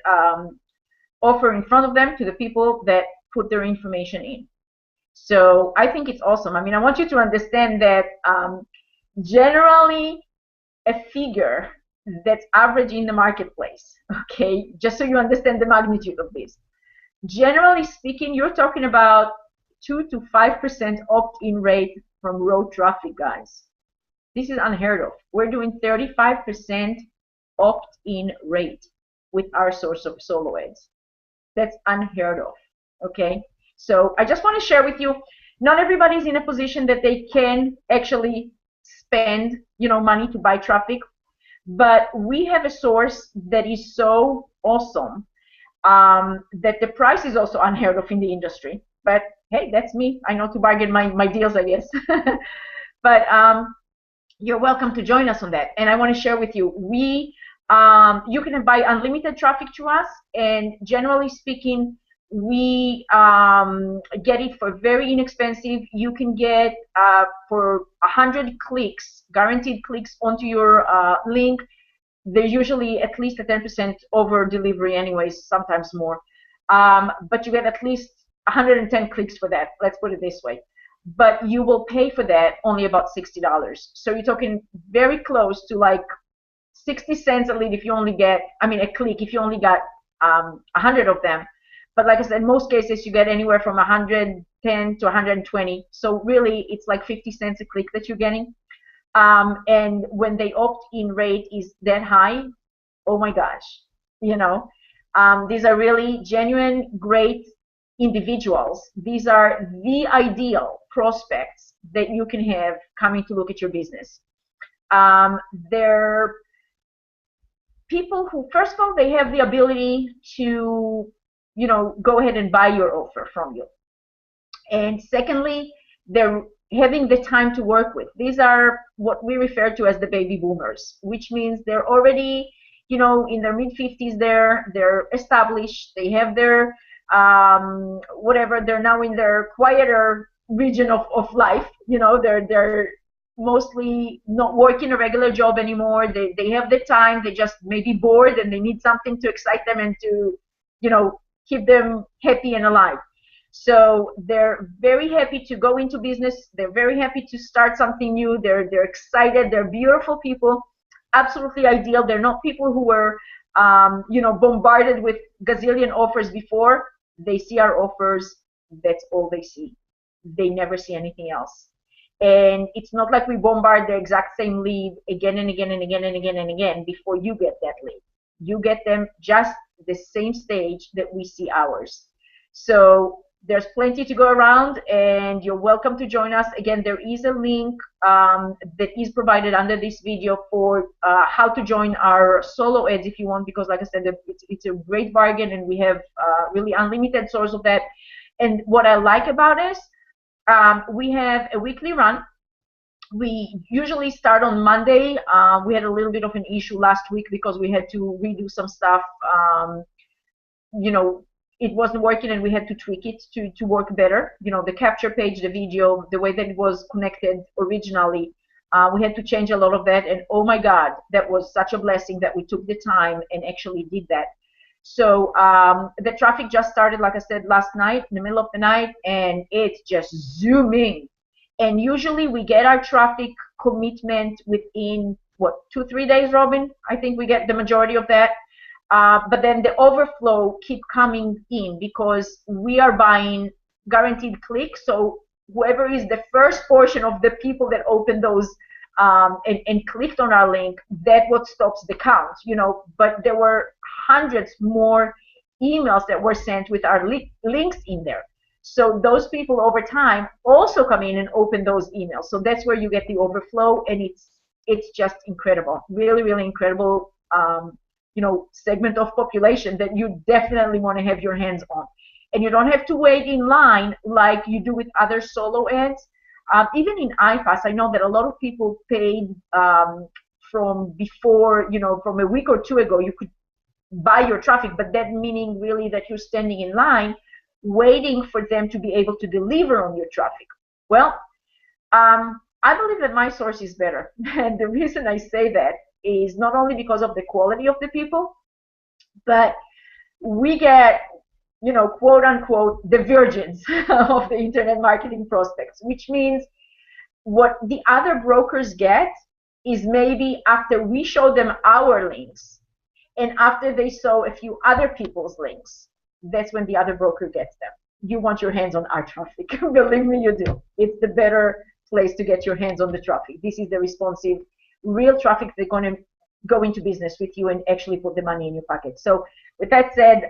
offer in front of them to the people that put their information in. So I think it's awesome. I mean, I want you to understand that generally a figure that's average in the marketplace, okay, just so you understand the magnitude of this. Generally speaking, you're talking about 2 to 5% opt-in rate from raw traffic, guys. This is unheard of. We're doing 35% opt-in rate with our source of solo ads. That's unheard of, okay? So I just want to share with you, not everybody's in a position that they can actually spend, money to buy traffic, but we have a source that is so awesome that the price is also unheard of in the industry. But hey, that's me. I know to bargain my deals, I guess. But you're welcome to join us on that. And I want to share with you, you can buy unlimited traffic to us, and generally speaking, we get it for very inexpensive. You can get for 100 clicks, guaranteed clicks onto your link. There's usually at least a 10% over delivery anyways, sometimes more. But you get at least 110 clicks for that. Let's put it this way. But you will pay for that only about $60. So you're talking very close to like 60 cents a lead if you only get, a click if you only got 100 of them. But like I said, in most cases you get anywhere from 110 to 120. So really it's like 50 cents a click that you're getting. And when the opt-in rate is that high, oh my gosh, these are really genuine, great individuals. These are the ideal prospects that you can have coming to look at your business. They're people who, first of all, they have the ability to, go ahead and buy your offer from you. And secondly, they're having the time to work with. These are what we refer to as the baby boomers, which means they're already, in their mid-50s. They're established. They have their whatever. They're now in their quieter region of life. They're mostly not working a regular job anymore. They have the time. They just may be bored and they need something to excite them and to, keep them happy and alive. So they're very happy to go into business. They're very happy to start something new. They're excited. They're beautiful people. Absolutely ideal. They're not people who were, bombarded with gazillion offers before. They see our offers. That's all they see. They never see anything else. And it's not like we bombard the exact same lead again and again and again and again and again before you get that lead. You get them just the same stage that we see ours. So there's plenty to go around, and you're welcome to join us. Again, there is a link that is provided under this video for how to join our solo ads if you want, because like I said, it's a great bargain, and we have really unlimited source of that. And what I like about this, we have a weekly run. We usually start on Monday. We had a little bit of an issue last week because we had to redo some stuff. It wasn't working and we had to tweak it to work better. The capture page, the video, the way that it was connected originally, we had to change a lot of that. And oh my God, that was such a blessing that we took the time and actually did that. So the traffic just started, like I said, last night, in the middle of the night, and it's just zooming. And usually we get our traffic commitment within, 2-3 days, Robin? I think we get the majority of that. But then the overflow keep coming in because we are buying guaranteed clicks. So whoever is the first portion of the people that open those and clicked on our link, that's what stops the count, But there were hundreds more emails that were sent with our links in there. So those people over time also come in and open those emails. So that's where you get the overflow, and it's just incredible, really, really incredible, segment of population that you definitely want to have your hands on. And you don't have to wait in line like you do with other solo ads. Even in iPass, I know that a lot of people paid from before, from a week or two ago, you could buy your traffic, but that meaning really that you're standing in line waiting for them to be able to deliver on your traffic. Well, I believe that my source is better. And the reason I say that is not only because of the quality of the people, but we get, quote unquote, the virgins of the internet marketing prospects, which means what the other brokers get is maybe after we show them our links and after they saw a few other people's links, that's when the other broker gets them. You want your hands on our traffic. Believe me, you do. It's the better place to get your hands on the traffic. This is the responsive, real traffic that's going to go into business with you and actually put the money in your pocket. So with that said,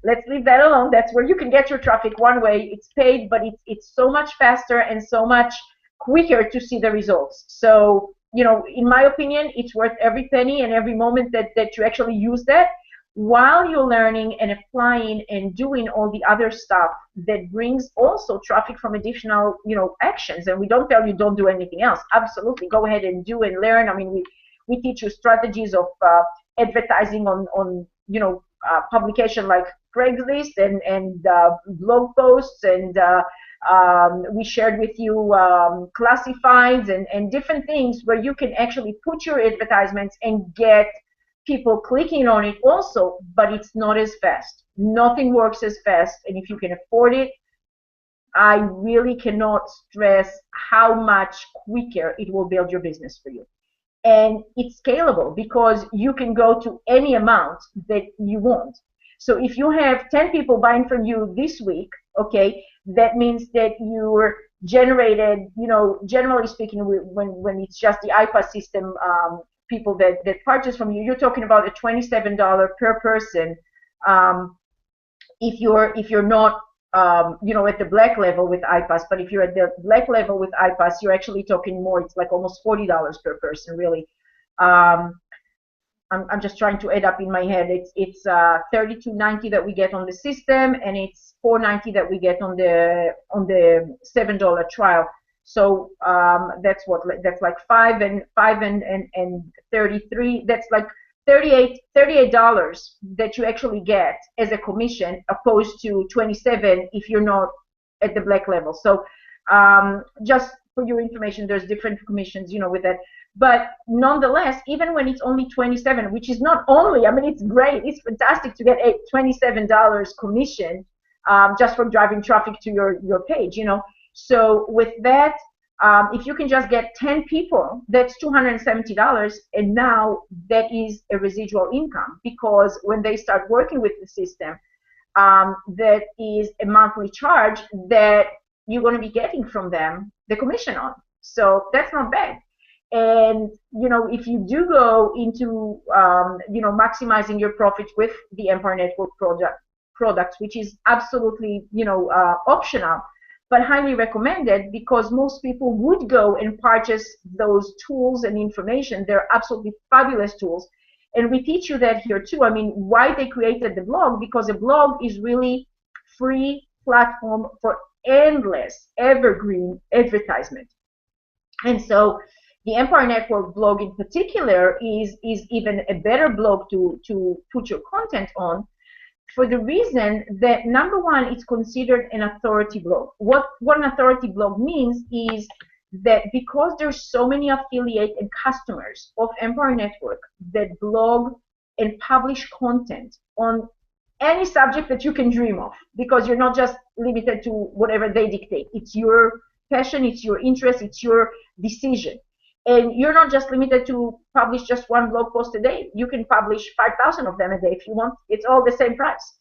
let's leave that alone. That's where you can get your traffic one way. It's paid, but it's so much faster and so much quicker to see the results. So, in my opinion, it's worth every penny and every moment that you actually use that while you're learning and applying and doing all the other stuff that brings also traffic from additional, actions. And we don't tell you don't do anything else. Absolutely, go ahead and do and learn. I mean, we teach you strategies of advertising on publication like Craigslist and blog posts, and we shared with you classifieds and different things where you can actually put your advertisements and get people clicking on it also, but it's not as fast. Nothing works as fast, and if you can afford it, I really cannot stress how much quicker it will build your business for you. And it's scalable because you can go to any amount that you want. So if you have 10 people buying from you this week, okay, that means that you're generated, generally speaking, when it's just the iPass system, people that purchase from you, you're talking about a $27 per person. If you're not at the black level with iPass, but if you're at the black level with iPass, you're actually talking more. It's like almost $40 per person, really. I'm just trying to add up in my head. It's $32.90 that we get on the system, and it's $4.90 that we get on the $7 trial. So that's like $5 and 33. That's like $38 that you actually get as a commission, opposed to $27 if you're not at the black level. So just for your information, there's different commissions, with that. But nonetheless, even when it's only $27, which is not only, I mean, it's great, it's fantastic to get a $27 commission just for driving traffic to your page, So with that, if you can just get 10 people, that's $270, and now that is a residual income, because when they start working with the system, that is a monthly charge that you're going to be getting from them the commission on. So that's not bad. And if you do go into maximizing your profit with the Empire Network products, which is absolutely optional, but highly recommended, because most people would go and purchase those tools and information. They're absolutely fabulous tools. And we teach you that here too. I mean, why they created the blog? Because a blog is really free platform for endless, evergreen advertisement. And so the Empire Network blog in particular is even a better blog to put your content on, for the reason that, number one, it's considered an authority blog. What an authority blog means is that because there's so many affiliate and customers of Empire Network that blog and publish content on any subject that you can dream of, because you're not just limited to whatever they dictate. It's your passion, it's your interest, it's your decision. And you're not just limited to publish just one blog post a day. You can publish 5,000 of them a day if you want. It's all the same price.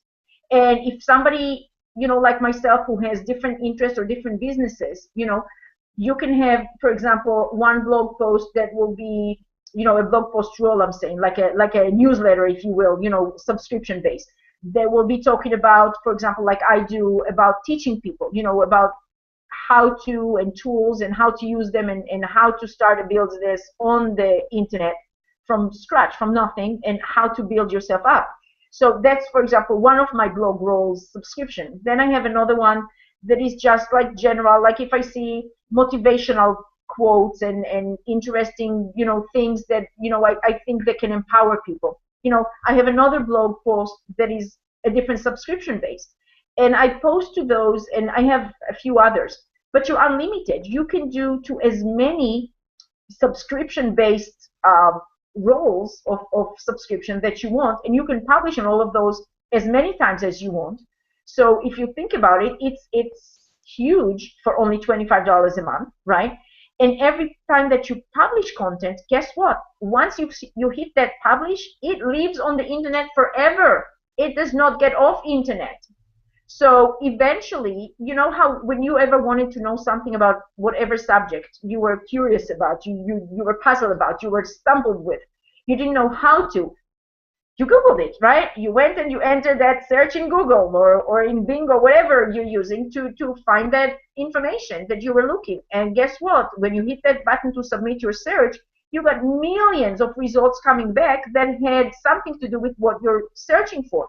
And if somebody, like myself, who has different interests or different businesses, you can have, for example, one blog post that will be, a blog post role, I'm saying, like a newsletter, if you will, subscription based. They will be talking about, for example, like I do, about teaching people, about how to and tools and how to use them and how to start a business on the internet from scratch, from nothing, and how to build yourself up. So that's, for example, one of my blog roles, subscription. Then I have another one that is just like general, like if I see motivational quotes and interesting, things that, I think that can empower people. I have another blog post that is a different subscription based, and I post to those, and I have a few others, but you're unlimited. You can do to as many subscription based roles of subscription that you want, and you can publish on all of those as many times as you want. So if you think about it, it's huge for only $25 a month, right? And every time that you publish content, guess what? Once you hit that publish, it lives on the internet forever. It does not get off internet. So eventually, you know how when you ever wanted to know something about whatever subject you were curious about, you were puzzled about, you were stumbled with, you didn't know how to, you Googled it, right? You went and you entered that search in Google or in Bing or whatever you're using to find that information that you were looking. And guess what? When you hit that button to submit your search, you got millions of results coming back that had something to do with what you're searching for.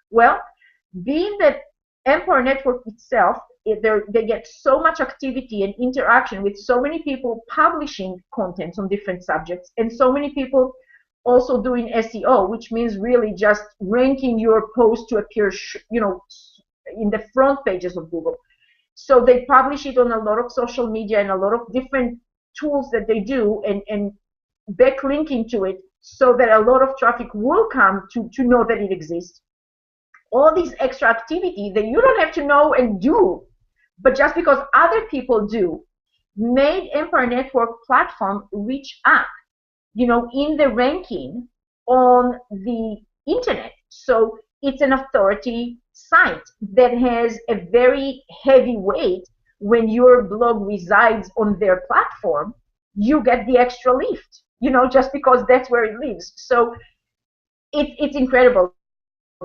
Well, being that Empire Network itself, they get so much activity and interaction with so many people publishing content on different subjects, and so many people also doing SEO, which means really just ranking your post to appear, in the front pages of Google. So they publish it on a lot of social media and a lot of different tools that they do, and backlinking to it so that a lot of traffic will come to know that it exists. All these extra activity that you don't have to know and do, but just because other people do, made Empire Network platform reach up, in the ranking on the internet. So it's an authority site that has a very heavy weight. When your blog resides on their platform, you get the extra lift, just because that's where it lives. So it's incredible,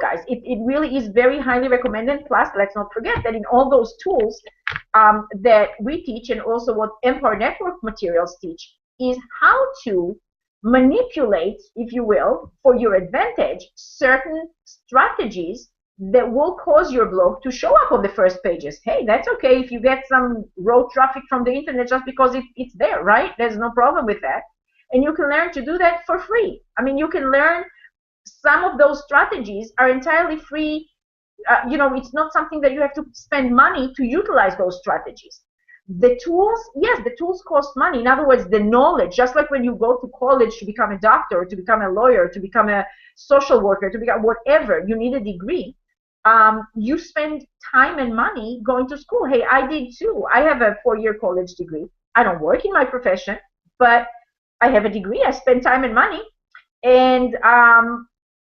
guys. It really is very highly recommended. Plus, let's not forget that in all those tools that we teach, and also what Empire Network materials teach, is how to manipulate, if you will, for your advantage, certain strategies that will cause your blog to show up on the first pages. Hey, that's okay if you get some raw traffic from the internet just because it's there, right? There's no problem with that. And you can learn to do that for free. I mean, you can learn some of those strategies are entirely free. It's not something that you have to spend money to utilize those strategies. The tools, yes, the tools cost money. In other words, the knowledge, just like when you go to college to become a doctor, to become a lawyer, to become a social worker, to become whatever, you need a degree. You spend time and money going to school. Hey, I did too. I have a 4-year college degree. I don't work in my profession, but I have a degree. I spend time and money. And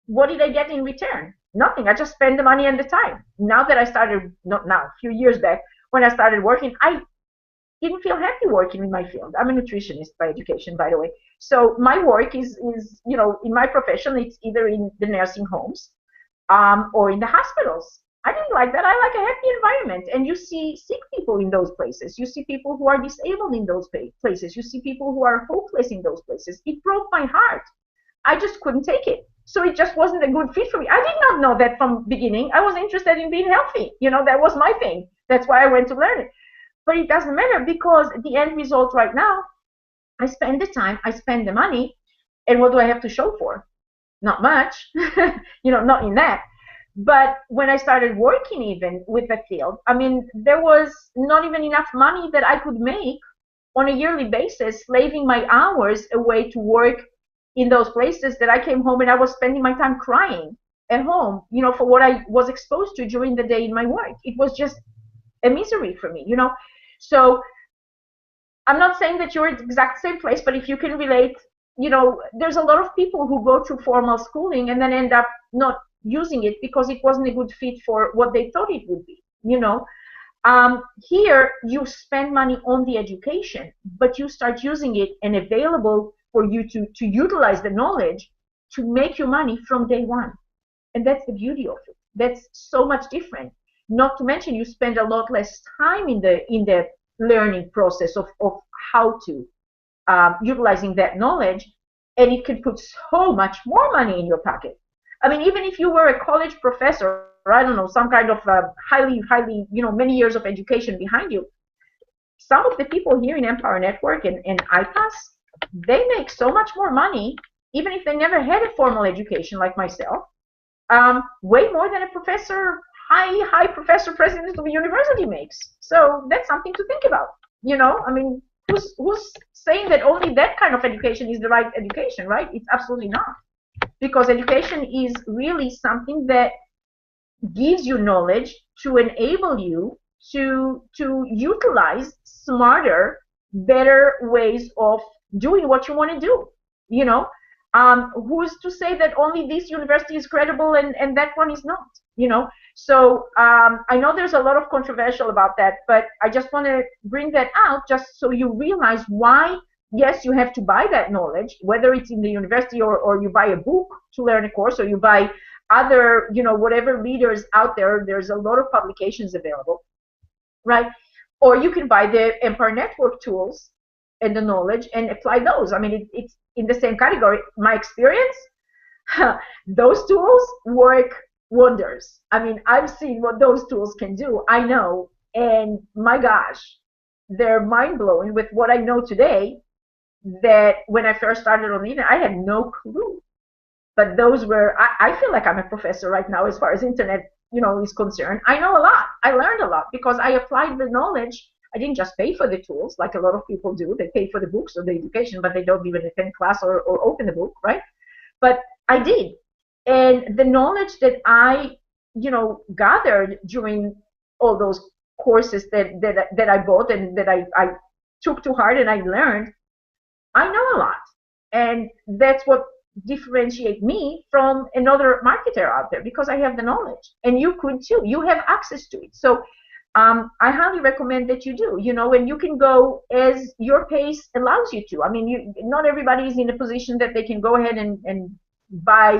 what did I get in return? Nothing. I just spend the money and the time. Now that I started, not now, a few years back, when I started working, I didn't feel happy working in my field. I'm a nutritionist by education, by the way. So my work is in my profession, it's either in the nursing homes or in the hospitals. I didn't like that. I like a happy environment. And you see sick people in those places. You see people who are disabled in those places. You see people who are hopeless in those places. It broke my heart. I just couldn't take it. So it just wasn't a good fit for me. I did not know that from the beginning. I was interested in being healthy. That was my thing. That's why I went to learn it. But it doesn't matter, because the end result right now, I spend the time, I spend the money, and what do I have to show for? Not much, not in that. But when I started working even with the field, I mean, there was not even enough money that I could make on a yearly basis, slaving my hours away to work in those places, that I came home and I was spending my time crying at home, for what I was exposed to during the day in my work. It was just a misery for me, So I'm not saying that you're at the exact same place, but if you can relate, there's a lot of people who go through formal schooling and then end up not using it because it wasn't a good fit for what they thought it would be, Here, you spend money on the education, but you start using it and available for you to utilize the knowledge to make your money from day one. And that's the beauty of it. That's so much different. Not to mention, you spend a lot less time in the learning process of how to utilizing that knowledge, and it can put so much more money in your pocket. I mean, even if you were a college professor, or I don't know, some kind of highly, many years of education behind you, some of the people here in Empower Network and IPAS, they make so much more money, even if they never had a formal education like myself, way more than a professor, high professor president of a university makes. So that's something to think about. I mean, who's saying that only that kind of education is the right education, right? It's absolutely not. Because education is really something that gives you knowledge to enable you to utilize smarter, better ways of doing what you want to do. You know, who's to say that only this university is credible and that one is not? So I know there's a lot of controversial about that, but I just want to bring that out just so you realize why. Yes, you have to buy that knowledge, whether it's in the university or you buy a book to learn a course, or you buy other, whatever readers out there. There's a lot of publications available, right? Or you can buy the Empire Network tools and the knowledge and apply those. I mean, it's in the same category. My experience, those tools work wonders. I mean, I've seen what those tools can do. I know, and my gosh, they're mind-blowing with what I know today, that when I first started on the internet, I had no clue. But those were, I feel like I'm a professor right now as far as internet, is concerned. I know a lot. I learned a lot because I applied the knowledge. I didn't just pay for the tools like a lot of people do. They pay for the books or the education, but they don't even attend class or open the book, right? But I did. And the knowledge that I, gathered during all those courses that I bought and that I took to heart and I learned, I know a lot. And that's what differentiate me from another marketer out there, because I have the knowledge, and you could too. You have access to it. So I highly recommend that you do, and you can go as your pace allows you to. I mean, not everybody is in a position that they can go ahead and buy,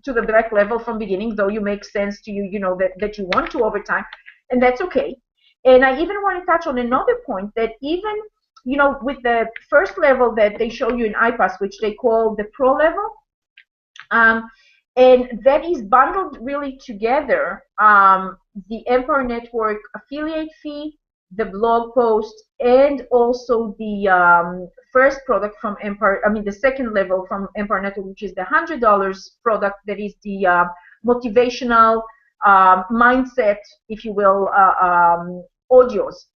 to the direct level from beginning, though you make sense to you, that you want to over time, and that's okay. And I even want to touch on another point, that even with the first level that they show you in IPAS, which they call the pro level, and that is bundled really together, the Empire Network affiliate fee, the blog post, and also the first product from Empire, the second level from Empire Network, which is the $100 product, that is the motivational mindset, if you will, audios,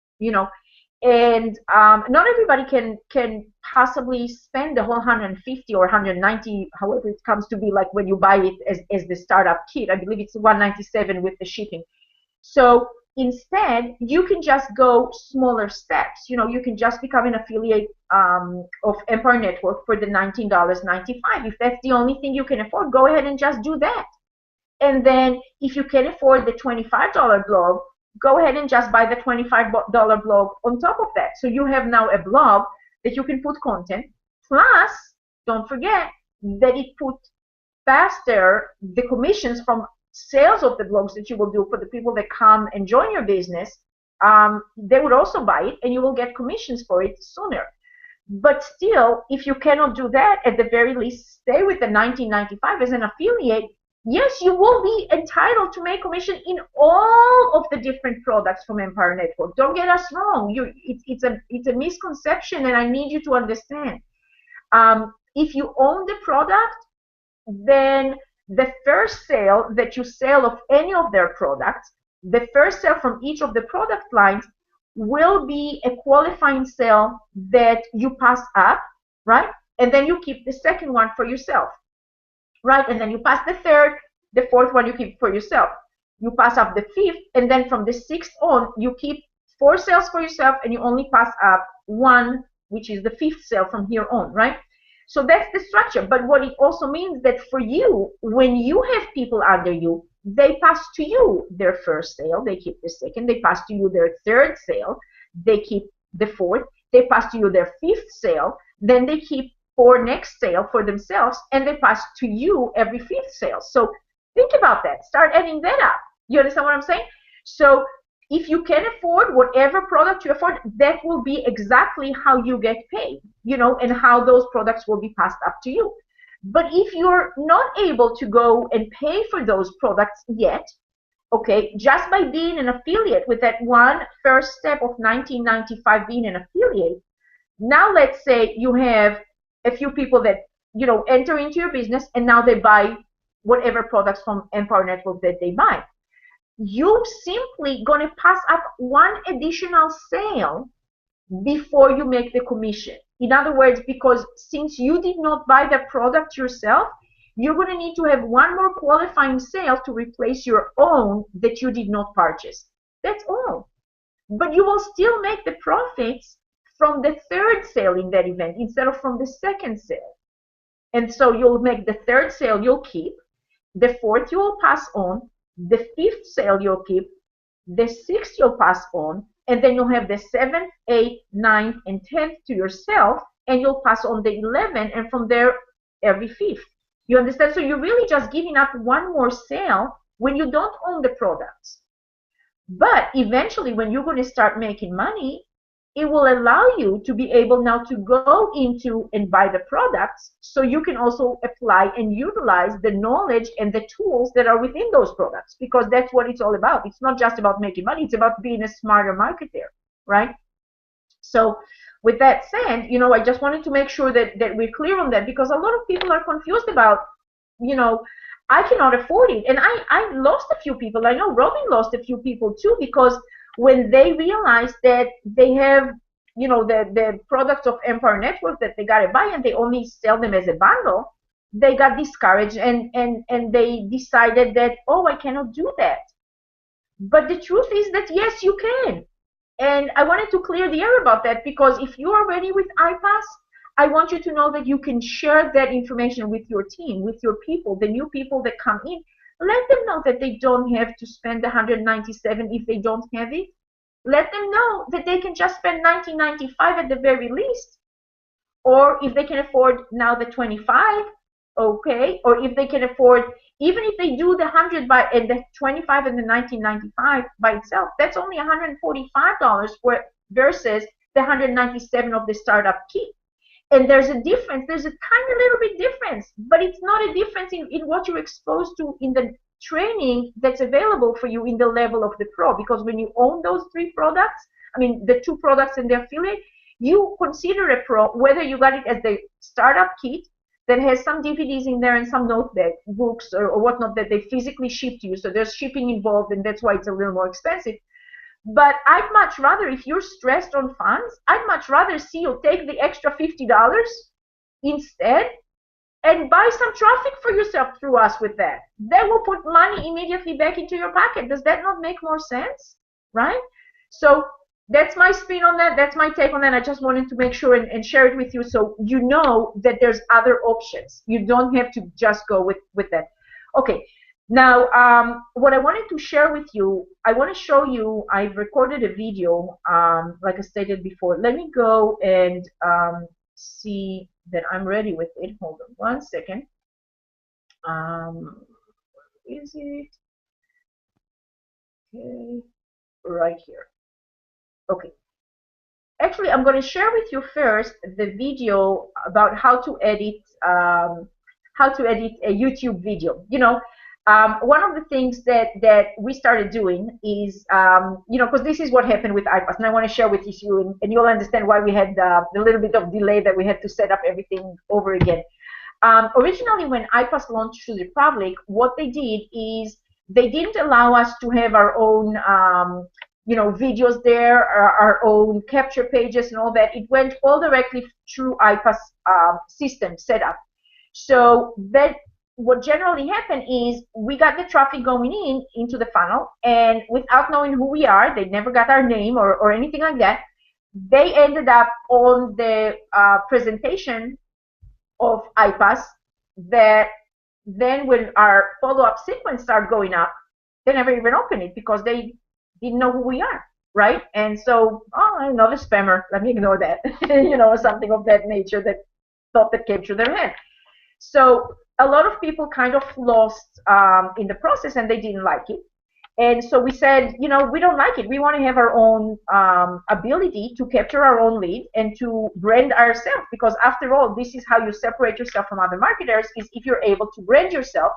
and not everybody can possibly spend the whole 150 or 190, however it comes to be, like when you buy it as the startup kit. I believe it's 197 with the shipping. So instead, you can just go smaller steps. You can just become an affiliate of Empire Network for the $19.95. If that's the only thing you can afford, go ahead and just do that. And then if you can afford the $25 blog, go ahead and just buy the $25 blog on top of that. So you have now a blog that you can put content. Plus, don't forget that it put faster the commissions from sales of the blogs that you will do for the people that come and join your business. They would also buy it, and you will get commissions for it sooner. But still, if you cannot do that, at the very least, stay with the $19.95 as an affiliate. Yes, you will be entitled to make commission in all of the different products from Empire Network. Don't get us wrong. It's a misconception, and I need you to understand. If you own the product, then the first sale that you sell of any of their products, the first sale from each of the product lines, will be a qualifying sale that you pass up, right? And then you keep the second one for yourself. Right, and then you pass the third, the fourth one you keep for yourself. You pass up the fifth, and then from the sixth on, you keep 4 sales for yourself, and you only pass up 1, which is the 5th sale from here on, right? So that's the structure. But what it also means that for you, when you have people under you, they pass to you their first sale, they keep the second, they pass to you their third sale, they keep the fourth, they pass to you their 5th sale, then they keep for next sale for themselves, and they pass to you every 5th sale. So think about that. Start adding that up. You understand what I'm saying? So if you can afford whatever product you afford, that will be exactly how you get paid, and how those products will be passed up to you. But if you're not able to go and pay for those products yet, Okay, just by being an affiliate with that one first step of 1995 being an affiliate. Now let's say you have a few people that enter into your business and now they buy whatever products from Empower Network that they buy. You simply gonna pass up one additional sale before you make the commission. In other words, because since you did not buy the product yourself, you're going to need to have one more qualifying sale to replace your own that you did not purchase. That's all. But you will still make the profits from the third sale in that event instead of from the second sale. And so you'll make the third sale you'll keep, the fourth you will pass on, the fifth sale you'll keep, the sixth you'll pass on, and then you'll have the 7th, 8th, 9th, and 10th to yourself, and you'll pass on the 11th, and from there, every 5th. You understand? So you're really just giving up one more sale when you don't own the products. But eventually, when you're going to start making money, it will allow you to be able now to go into and buy the products, so you can also apply and utilize the knowledge and the tools that are within those products, because that's what it's all about. It's not just about making money, it's about being a smarter marketer, right? So with that said, I just wanted to make sure that we're clear on that, because a lot of people are confused about, I cannot afford it. And I lost a few people. I know Robin lost a few people too, because when they realized that they have, the products of Empire Network that they got to buy and they only sell them as a bundle, they got discouraged and they decided that, oh, I cannot do that. But the truth is that, yes, you can. And I wanted to clear the air about that, because if you are ready with iPass, I want you to know that you can share that information with your team, with your people, the new people that come in. Let them know that they don't have to spend $197 if they don't have it. Let them know that they can just spend $19.95 at the very least. Or if they can afford now the 25, okay. Or if they can afford, even if they do the 100 and the 25 and the 19.95 by itself, that's only $145 versus the 197 of the startup kit. And there's a difference. There's a tiny little bit difference, but it's not a difference in what you're exposed to in the training that's available for you in the level of the pro. Because when you own those 3 products, the 2 products and the affiliate, you consider a pro whether you got it as the startup kit that has some DVDs in there and some notebooks or whatnot that they physically ship to you. So there's shipping involved, and that's why it's a little more expensive. But I'd much rather, if you're stressed on funds, I'd much rather see you take the extra $50 instead and buy some traffic for yourself through us with that. That will put money immediately back into your pocket. Does that not make more sense? Right? So that's my spin on that. That's my take on that. I just wanted to make sure and share it with you, so you know that there's other options. You don't have to just go with that. Okay. Now, what I wanted to share with you, I want to show you, I've recorded a video, like I stated before. Let me go and see that I'm ready with it. Hold on one second. Is it? Okay, right here. Okay. Actually, I'm going to share with you first the video about how to edit a YouTube video. One of the things that we started doing is, because this is what happened with iPass, and I want to share with you, and you'll understand why we had the little bit of delay that we had to set up everything over again. Originally, when iPass launched to the public, what they did is they didn't allow us to have our own, videos there, our own capture pages and all that. It went all directly through iPass system setup. So that what generally happened is we got the traffic going into the funnel, and without knowing who we are, they never got our name or anything like that. They ended up on the presentation of iPass, that then when our follow-up sequence started going up, they never even opened it because they didn't know who we are, right? And so, oh, another spammer, let me ignore that, something of that nature, that thought that came through their head. So a lot of people kind of lost in the process, and they didn't like it. And so we said, we don't like it. We want to have our own ability to capture our own lead and to brand ourselves, because after all, this is how you separate yourself from other marketers, is if you're able to brand yourself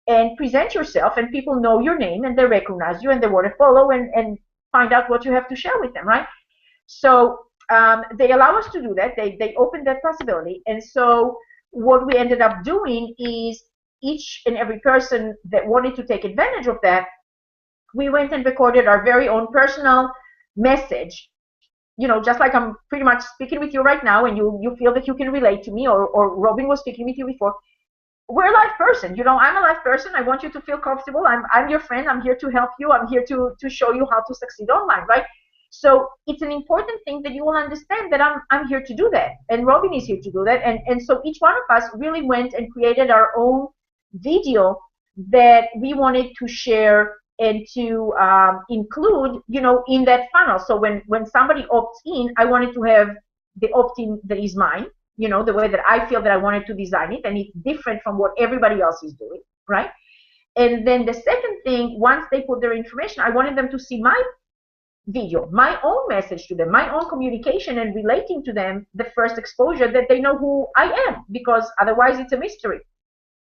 and present yourself, and people know your name and they recognize you and they want to follow and find out what you have to share with them, right? So they allow us to do that. They open that possibility. And so what we ended up doing is each and every person that wanted to take advantage of that, we went and recorded our very own personal message. Just like I'm pretty much speaking with you right now, and you feel that you can relate to me, or Robin was speaking with you before. We're a live person. I'm a live person. I want you to feel comfortable. I'm your friend. I'm here to help you. I'm here to show you how to succeed online, right? So it's an important thing that you will understand that I'm here to do that, and Robin is here to do that, and so each one of us really went and created our own video that we wanted to share and to include, in that funnel. So when somebody opts in, I wanted to have the opt-in that is mine, the way that I feel that I wanted to design it, and it's different from what everybody else is doing, right? And then the second thing, once they put their information, I wanted them to see my video, my own message to them, my own communication, and relating to them the first exposure, that they know who I am, because otherwise it's a mystery.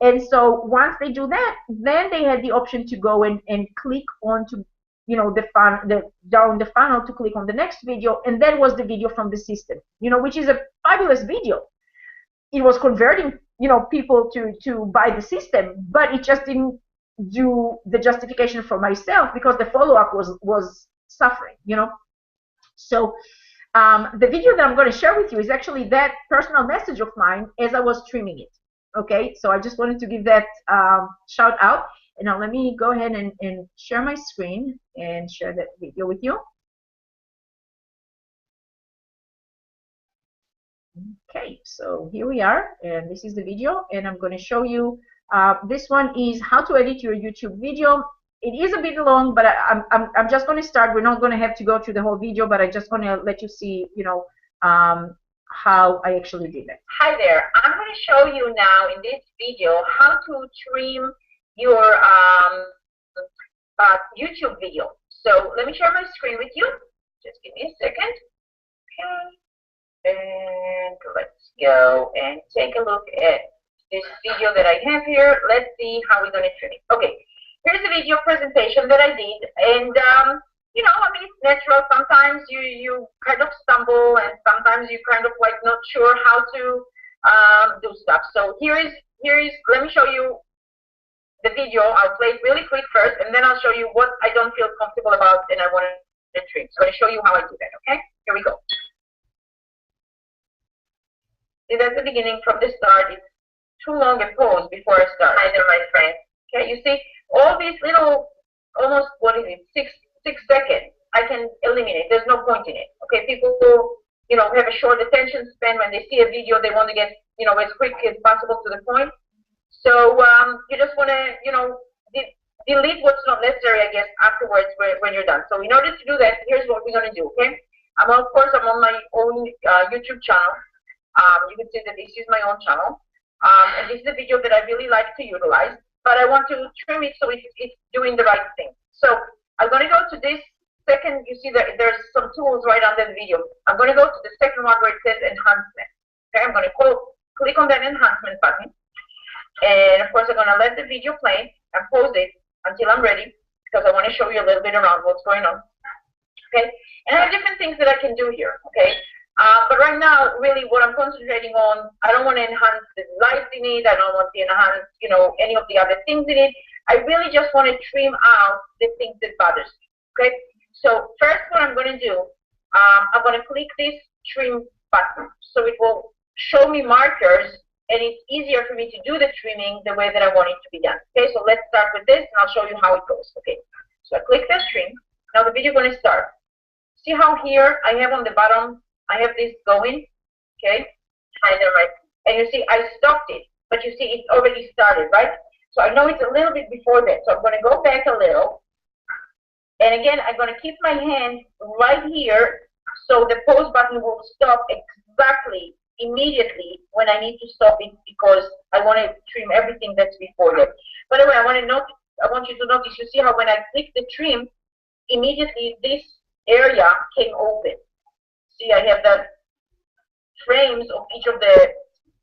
And so once they do that, then they had the option to go and click on to, down the funnel to click on the next video, and that was the video from the system, which is a fabulous video. It was converting, people to buy the system, but it just didn't do the justification for myself, because the follow-up was suffering, So the video that I'm going to share with you is actually that personal message of mine as I was streaming it. Okay, so I just wanted to give that shout out. And now let me go ahead and share my screen and share that video with you. Okay, so here we are, and this is the video, and I'm going to show you. This one is how to edit your YouTube video. It is a bit long, but I'm just going to start. We're not going to have to go through the whole video, but I just want to let you see, how I actually did it. Hi there. I'm going to show you now in this video how to trim your YouTube video. So let me share my screen with you. Just give me a second. Okay. And let's go and take a look at this video that I have here. Let's see how we're going to trim it. Okay. Here's a video presentation that I did, and it's natural. Sometimes you kind of stumble, and sometimes you kind of like not sure how to do stuff. So here is. Let me show you the video. I'll play it really quick first, and then I'll show you what I don't feel comfortable about, and I want to trim. So I'm going to show you how I do that. Okay, here we go. See, that's the beginning from the start. It's too long a pause before I start. Hi there, my friend. Okay, you see all these little, almost, what is it, six seconds, I can eliminate. There's no point in it. Okay, people who, have a short attention span. When they see a video, they want to get, as quick as possible to the point. So you just want to, delete what's not necessary, I guess, afterwards when you're done. So in order to do that, here's what we're going to do, okay? Of course, I'm on my own YouTube channel. You can see that this is my own channel. And this is a video that I really like to utilize. But I want to trim it so it's doing the right thing. So I'm going to go to this second. You see that there's some tools right under the video. I'm going to go to the second one where it says enhancement. Okay, I'm going to click on that enhancement button. And of course, I'm going to let the video play and pause it until I'm ready, because I want to show you a little bit around what's going on. Okay, and I have different things that I can do here. Okay. But right now, really, what I'm concentrating on, I don't want to enhance the lights in it. I don't want to enhance, any of the other things in it. I really just want to trim out the things that bothers me. Okay. So first, what I'm going to do, I'm going to click this trim button, so it will show me markers, and it's easier for me to do the trimming the way that I want it to be done. Okay. So let's start with this, and I'll show you how it goes. Okay. So I click that trim. Now the video is going to start. See how here I have on the bottom, I have this going, okay, and you see I stopped it, but you see it's already started, right? So I know it's a little bit before that, so I'm going to go back a little, and again I'm going to keep my hand right here, so the pause button will stop exactly immediately when I need to stop it, because I want to trim everything that's before that. By the way, I want you to notice, you see how when I click the trim, immediately this area came open. See, I have the frames of each of the,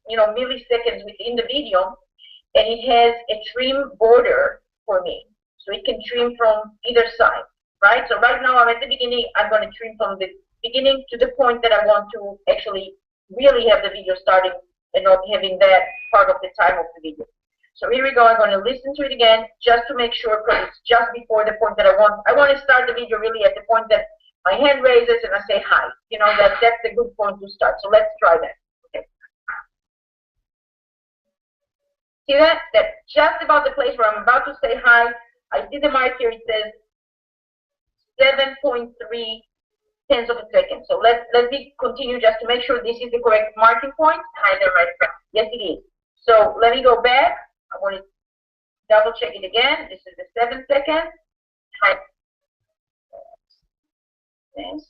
milliseconds within the video, and it has a trim border for me. So it can trim from either side, right? So right now I'm at the beginning. I'm going to trim from the beginning to the point that I want to actually really have the video starting and not having that part of the time of the video. So here we go. I'm going to listen to it again just to make sure, because it's just before the point that I want. I want to start the video really at the point that my hand raises and I say hi. You know, that's a good point to start. So let's try that. Okay. See that? That's just about the place where I'm about to say hi. I see the mark here. It says 7.3 tenths of a second. So let me continue just to make sure this is the correct marking point. Hi there, my friend. Yes, it is. So let me go back. I want to double check it again. This is the 7 seconds. Hi. This.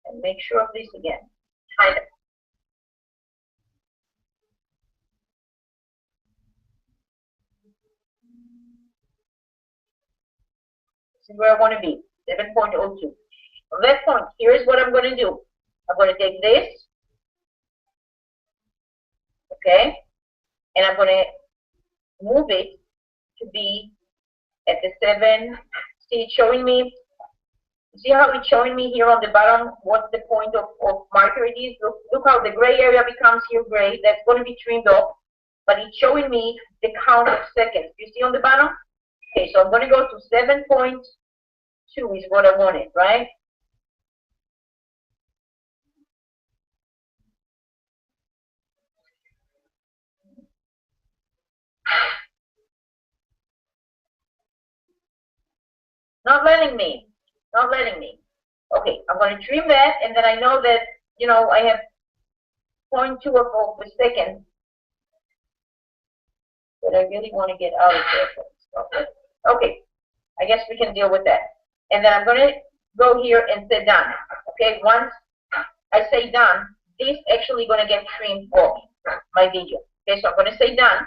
And make sure of this again. Hi there. This is where I want to be. 7.02. From that point, here's what I'm going to do. I'm going to take this, okay, and I'm going to move it to be at the 7. See, it's showing me. See how it's showing me here on the bottom what the point of marker it is? Look how the gray area becomes here gray. That's going to be trimmed off, but it's showing me the count of seconds. You see on the bottom? Okay, so I'm going to go to 7.2 is what I wanted, right? Not letting me. Not letting me. Okay, I'm going to trim that, and then I know that, you know, I have 0.2 of a second that I really want to get out of there. Okay, I guess we can deal with that. And then I'm going to go here and say done. Okay, once I say done, this actually going to get trimmed off my video. Okay, so I'm going to say done.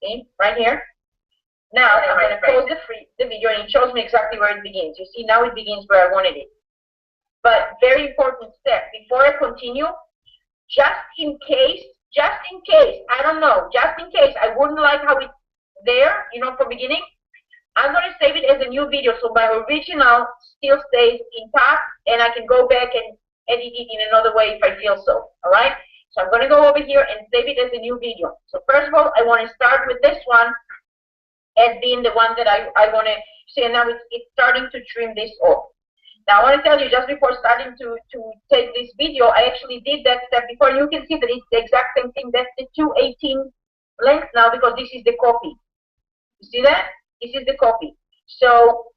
Okay, right here. Now I'm going to close the video, and it shows me exactly where it begins. You see, now it begins where I wanted it. But very important step, before I continue, just in case, I don't know, just in case I wouldn't like how it's there, you know, from beginning, I'm going to save it as a new video so my original still stays intact, and I can go back and edit it in another way if I feel so, all right? So I'm going to go over here and save it as a new video. So first of all, I want to start with this one as being the one that I want to see, and now it's starting to trim this off. Now I want to tell you, just before starting to take this video, I actually did that step before. You can see that it's the exact same thing. That's the 218 length now, because this is the copy. You see that? This is the copy. So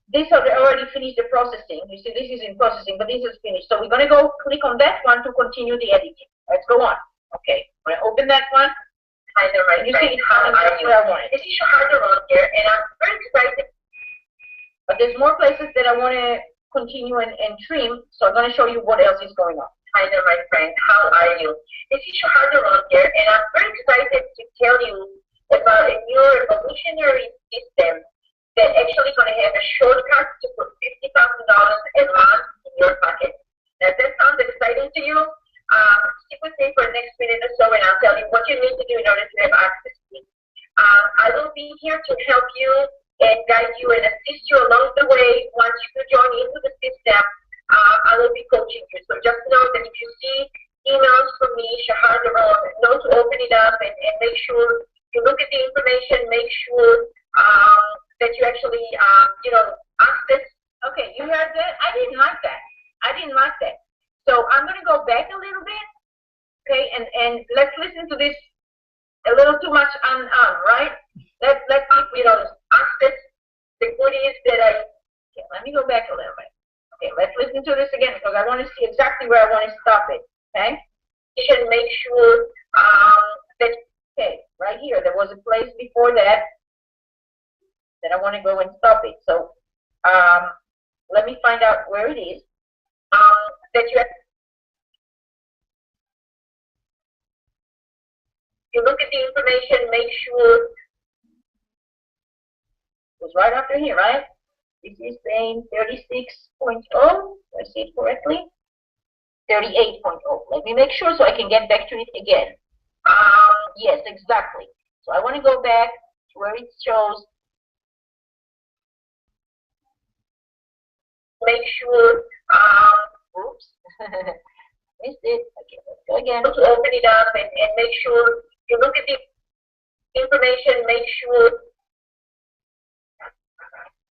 this already finished the processing. You see, this is in processing, but this is finished. So we're going to go click on that one to continue the editing. Let's go on. Okay, I'm going to open that one. Hi there, my friend. How are you? This is Shahar here, and I'm very excited. But there's more places that I want to continue and trim, so I'm going to show you what else is going on. Hi there, my friend. How are you? This is Shahar here, and I'm very excited to tell you about a new revolutionary system that actually going to have a shortcut to put $50,000 a month in your pocket. Does that sound exciting to you? Stick with me for the next minute or so, and I'll tell you what you need to do in order to have access to it. I will be here to help you and guide you and assist you along the way. Once you join into the system, I will be coaching you. So just know that if you see emails from me, Shahar Doron, know to open it up and make sure you look at the information, make sure that you actually, you know, access. Okay, you heard that? I didn't like that. I didn't like that. So I'm going to go back a little bit, okay, and let's listen to this a little too much on, right? Let's keep, you know, access the goodies that okay, let me go back a little bit. Okay, let's listen to this again, because I want to see exactly where I want to stop it, okay? You should make sure that, okay, right here, there was a place before that I want to go and stop it. So let me find out where it is. That you look at the information, make sure it was right after here, right? This is saying 36.0. Do I see it correctly? 38.0. Let me make sure so I can get back to it again. Yes, exactly. So I want to go back to where it shows. Make sure, oops, missed it. Okay, let's go again. To open it up and make sure you look at the information, make sure.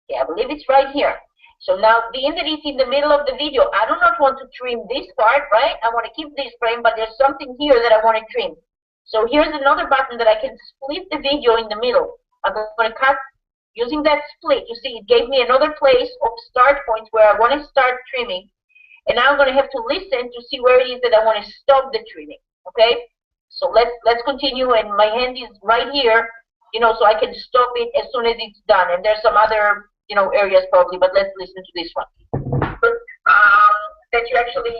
Yeah, I believe it's right here. So now, being that it's in the middle of the video, I do not want to trim this part, right? I want to keep this frame, but there's something here that I want to trim. So here's another button that I can split the video in the middle. I'm going to cut using that split. You see, it gave me another place of start point where I want to start trimming. And now I'm going to have to listen to see where it is that I want to stop the trimming. Okay? So let's continue, and my hand is right here, so I can stop it as soon as it's done. And there's some other areas probably, but let's listen to this one. That you actually,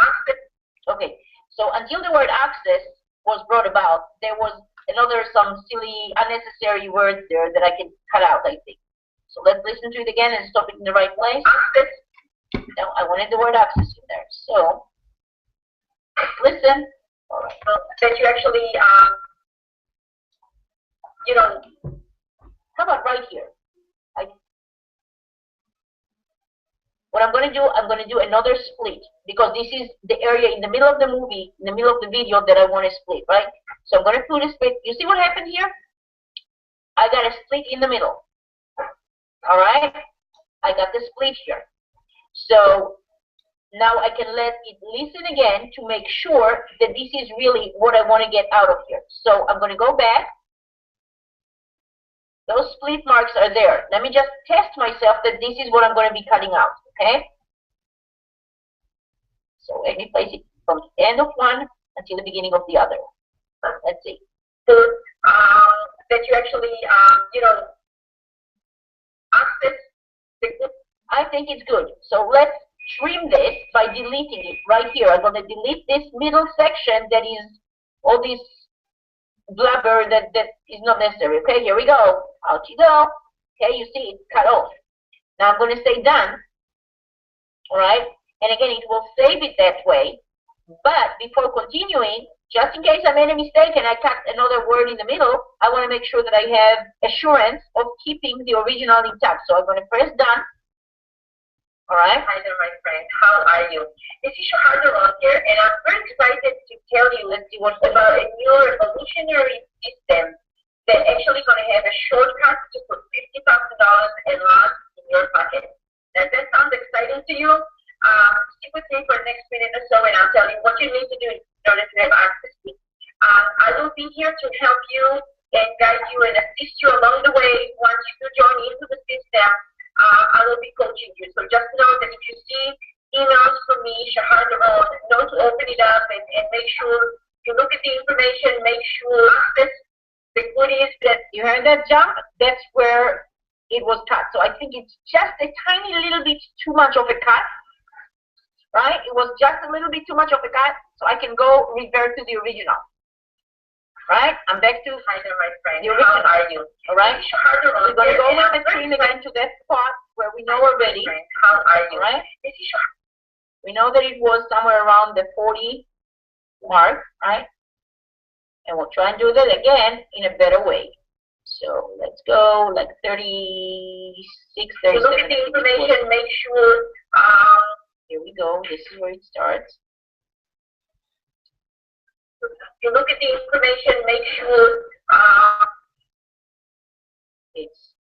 access. Okay, so until the word access was brought about, there was some silly, unnecessary words there that I can cut out, I think. So let's listen to it again and stop it in the right place. Access. No, I wanted the word access in there. So, listen. All right. That you actually, how about right here? What I'm going to do another split, because this is the area in the middle of the movie, in the middle of the video that I want to split, right? So I'm going to put a split. You see what happened here? I got a split in the middle. All right? I got the split here. So now I can let it listen again to make sure that this is really what I want to get out of here. So I'm going to go back. Those split marks are there. Let me just test myself that this is what I'm going to be cutting out. Okay? So let me place it from the end of one until the beginning of the other. Let's see. So, that you actually, access the good. I think it's good. So let's trim this by deleting it right here. I'm going to delete this middle section that is all this blubber that is not necessary. Okay, here we go. Out you go. Okay, you see it's cut off. Now I'm going to say done. All right, and again it will save it that way. But before continuing, just in case I made a mistake and I cut another word in the middle, I want to make sure that I have assurance of keeping the original intact. So I'm going to press done. All right. Hi there, my friend. How are you? This is Shahar here, and I'm very excited to tell you about a new revolutionary system that actually going to have a shortcut to put $50,000 and lots in your pocket. Does that sound exciting to you? Stick with me for the next minute or so, and I'll tell you what you need to do in order to have access to it. I will be here to help you and guide you and assist you along the way. Once you join into the system, I will be coaching you. So just know that if you see emails from me, Shahar Doron, know to open it up and make sure you look at the information, make sure access the goodies that you heard that jump, that's where it was cut. So I think it's just a tiny little bit too much of a cut, right? It was just a little bit too much of a cut, so I can go revert to the original. Right? I'm back to hi there, my friend. The original. How are you? All right? We're going to go with the screen again to that spot where we know already. How are you? Right? We know that it was somewhere around the 40 mark, right? And we'll try and do that again in a better way. So let's go like 36, 37. Look at the information, make sure. Here we go. This is where it starts. You look at the information, make sure it's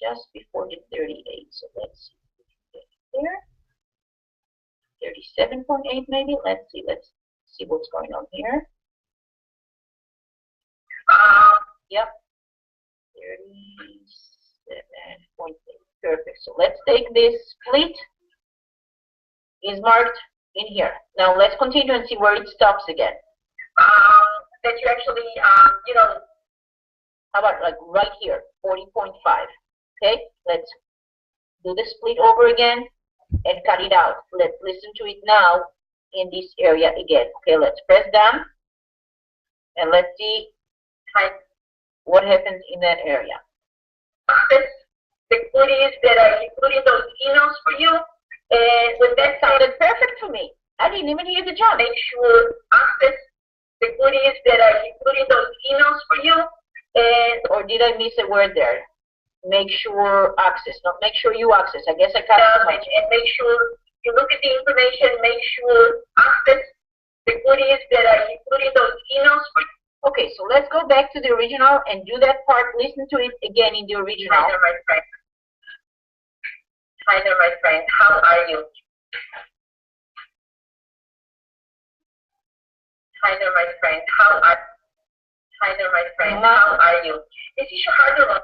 just before the 38. So let's see there. 37.8 maybe. Let's see what's going on here. Yep. 37.8. Perfect. So let's take this split. Is marked in here. Now let's continue and see where it stops again. That you actually, how about like right here, 40.5. Okay, let's do the split over again and cut it out. Let's listen to it now in this area again. Okay, let's press down and let's see what happens in that area. The goodies that I put in those emails for you, and when that sounded perfect for me, I didn't even hear the jump. Make sure access the goodies that I included those emails for you. And or did I miss a word there? Make sure access, not make sure you access. I guess I cut too much. And make sure you look at the information, make sure access the goodies that I included those emails for you. Okay, so let's go back to the original and do that part. Listen to it again in the original. Hi there, my friend. Hi there, my friend. How are you? Hi there, my friend. Hi there, my friend. How are you? This is your harder one.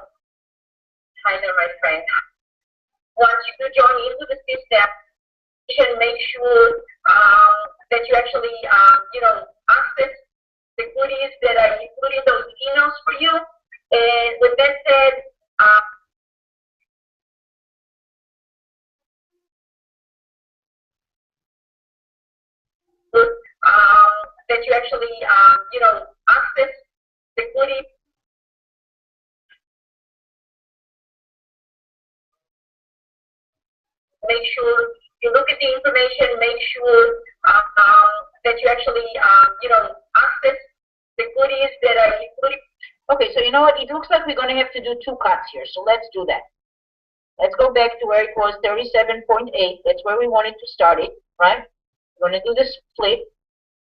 Hi there, my friend. Once you join into the system, you can make sure that you actually, access the goodies that I included those emails for you. And with that said, that you actually, access the goodies. Make sure you look at the information, make sure that you actually, access the goodies that I included. Okay, so you know what? It looks like we're going to have to do two cuts here, so let's do that. Let's go back to where it was 37.8. That's where we wanted to start it, right? We're going to do the split,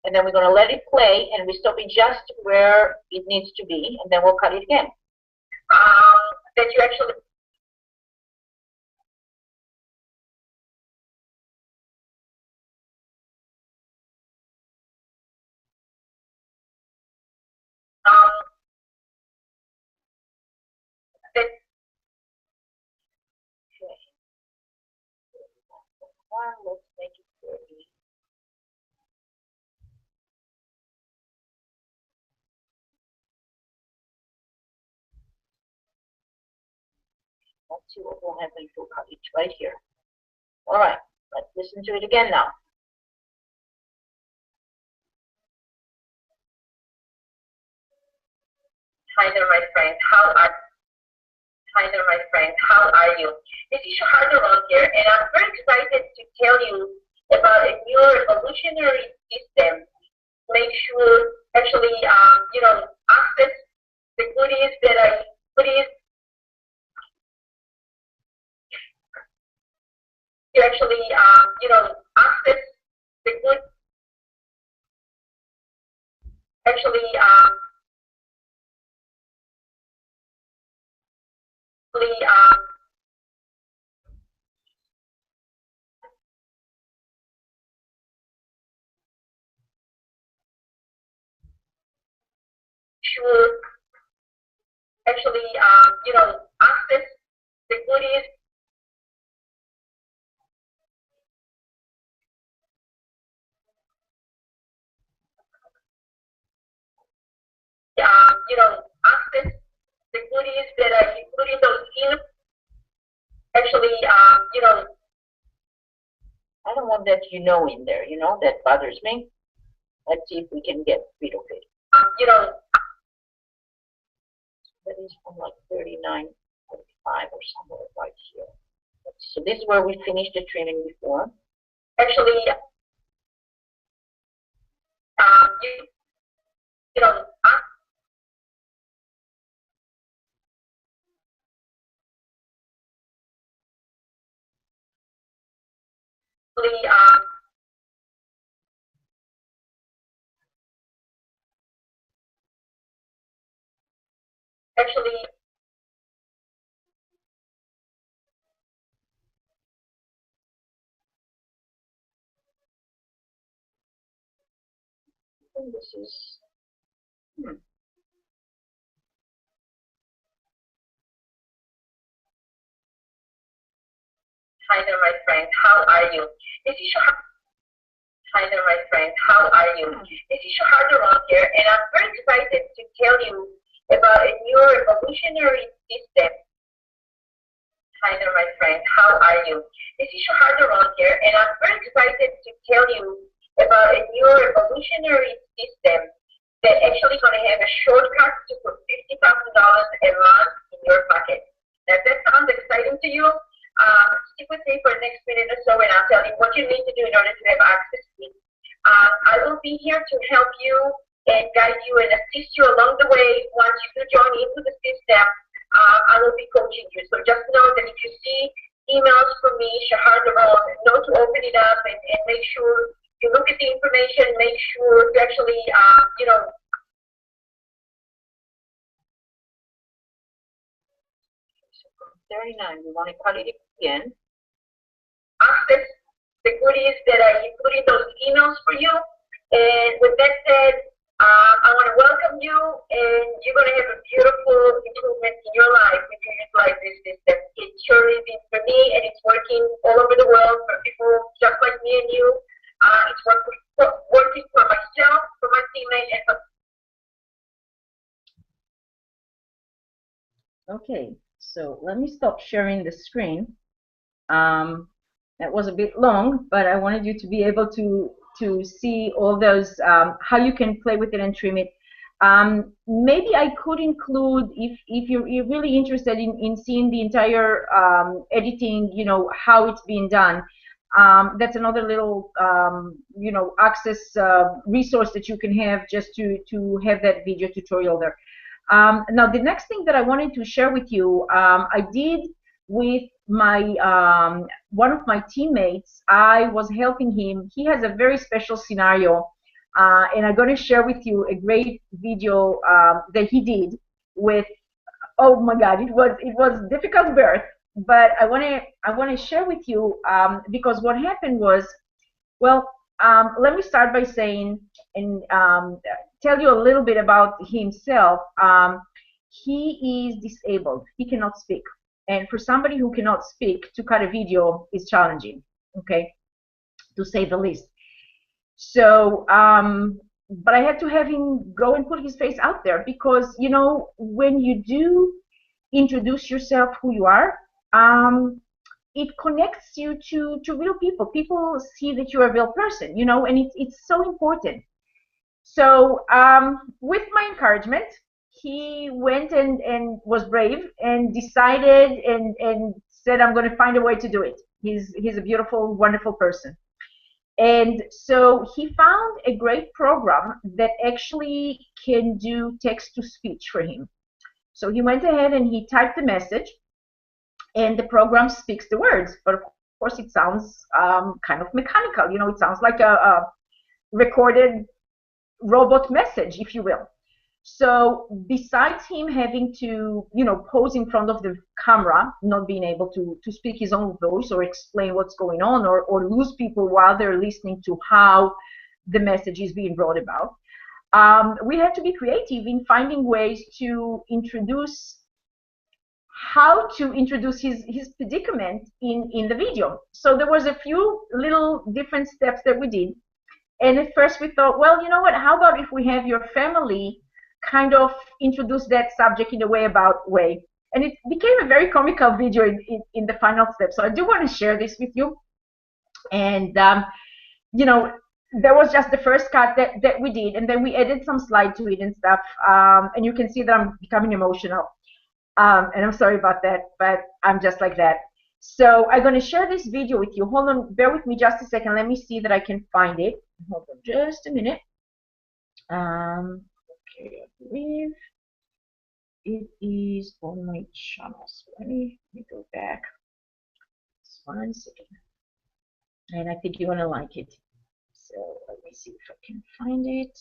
and then we're going to let it play, and we stop it just where it needs to be, and then we'll cut it again. That you actually... that, let's make it 30. Let's see what will happen to cut it right here. All right, let's listen to it again now. Hi there, my friend. Hi there, my friend. How are you? This is Shahar Doron here, and I'm very excited to tell you about a new evolutionary system. Make sure actually, access the goodies that I you actually, access the good. Actually, sure actually, access the goodies. Access the goodies that I included those in. Actually, I don't want that in there, that bothers me. Let's see if we can get rid of it. That is from like 39.45 or somewhere right here. So this is where we finished the trimming before. Actually, you know, actually, actually, this is. Hi there, my friend. How are you? This is Shahar. Hi there, my friend. How are you? This is Shahar Doron here, and I'm very excited to tell you about a new evolutionary system. Hi there, my friend. How are you? This is Shahar Doron here, and I'm very excited to tell you about a new evolutionary system that actually going to have a shortcut to put $50,000 a month in your pocket. Now, if that sounds exciting to you, stick with me for the next minute or so, and I'll tell you what you need to do in order to have access to it. I will be here to help you and guide you and assist you along the way. Once you do join into the system, I will be coaching you. So just know that if you see emails from me, Shahar Laron, know to open it up and make sure you look at the information, make sure to actually, 39, we want to cut it again. Access the goodies that I put in those emails for you. And with that said, I want to welcome you, and you're going to have a beautiful improvement in your life if you utilize this system. It surely is for me, and it's working all over the world for people just like me and you. It's working for myself, for my teammates, and for. Okay, so let me stop sharing the screen. That was a bit long, but I wanted you to be able to see all those, how you can play with it and trim it. Maybe I could include, if you're really interested in seeing the entire editing, how it's being done. That's another little, access resource that you can have just to have that video tutorial there. Now, the next thing that I wanted to share with you, I did with my one of my teammates. I was helping him. He has a very special scenario, and I'm going to share with you a great video that he did with. Oh my God, it was difficult birth, but I want to share with you because what happened was, well, let me start by saying and tell you a little bit about himself. He is disabled. He cannot speak. And for somebody who cannot speak, to cut a video is challenging, okay, to say the least. So, but I had to have him go and put his face out there because, when you do introduce yourself, who you are, it connects you to real people. People see that you're a real person, and it's so important. So with my encouragement, he went and was brave and decided and said, I'm going to find a way to do it. He's a beautiful, wonderful person. And so he found a great program that actually can do text to speech for him. So he went ahead and he typed the message, and the program speaks the words. But of course, it sounds kind of mechanical. It sounds like a recorded robot message, if you will. So besides him having to, pose in front of the camera, not being able to speak his own voice or explain what's going on, or lose people while they're listening to how the message is being brought about, we had to be creative in finding ways to introduce how to introduce his predicament in the video. So there was a few little different steps that we did. And at first we thought, well, you know what, how about if we have your family kind of introduce that subject in a way. And it became a very comical video in the final step. So I do want to share this with you. And, there was just the first cut that we did, and then we added some slide to it and stuff. And you can see that I'm becoming emotional. And I'm sorry about that, but I'm just like that. So I'm going to share this video with you. Hold on, bear with me just a second. Let me see that I can find it. Hold on just a minute. Okay, I believe it is on my channel. So let me go back. Just 1 second. And I think you're going to like it. So let me see if I can find it.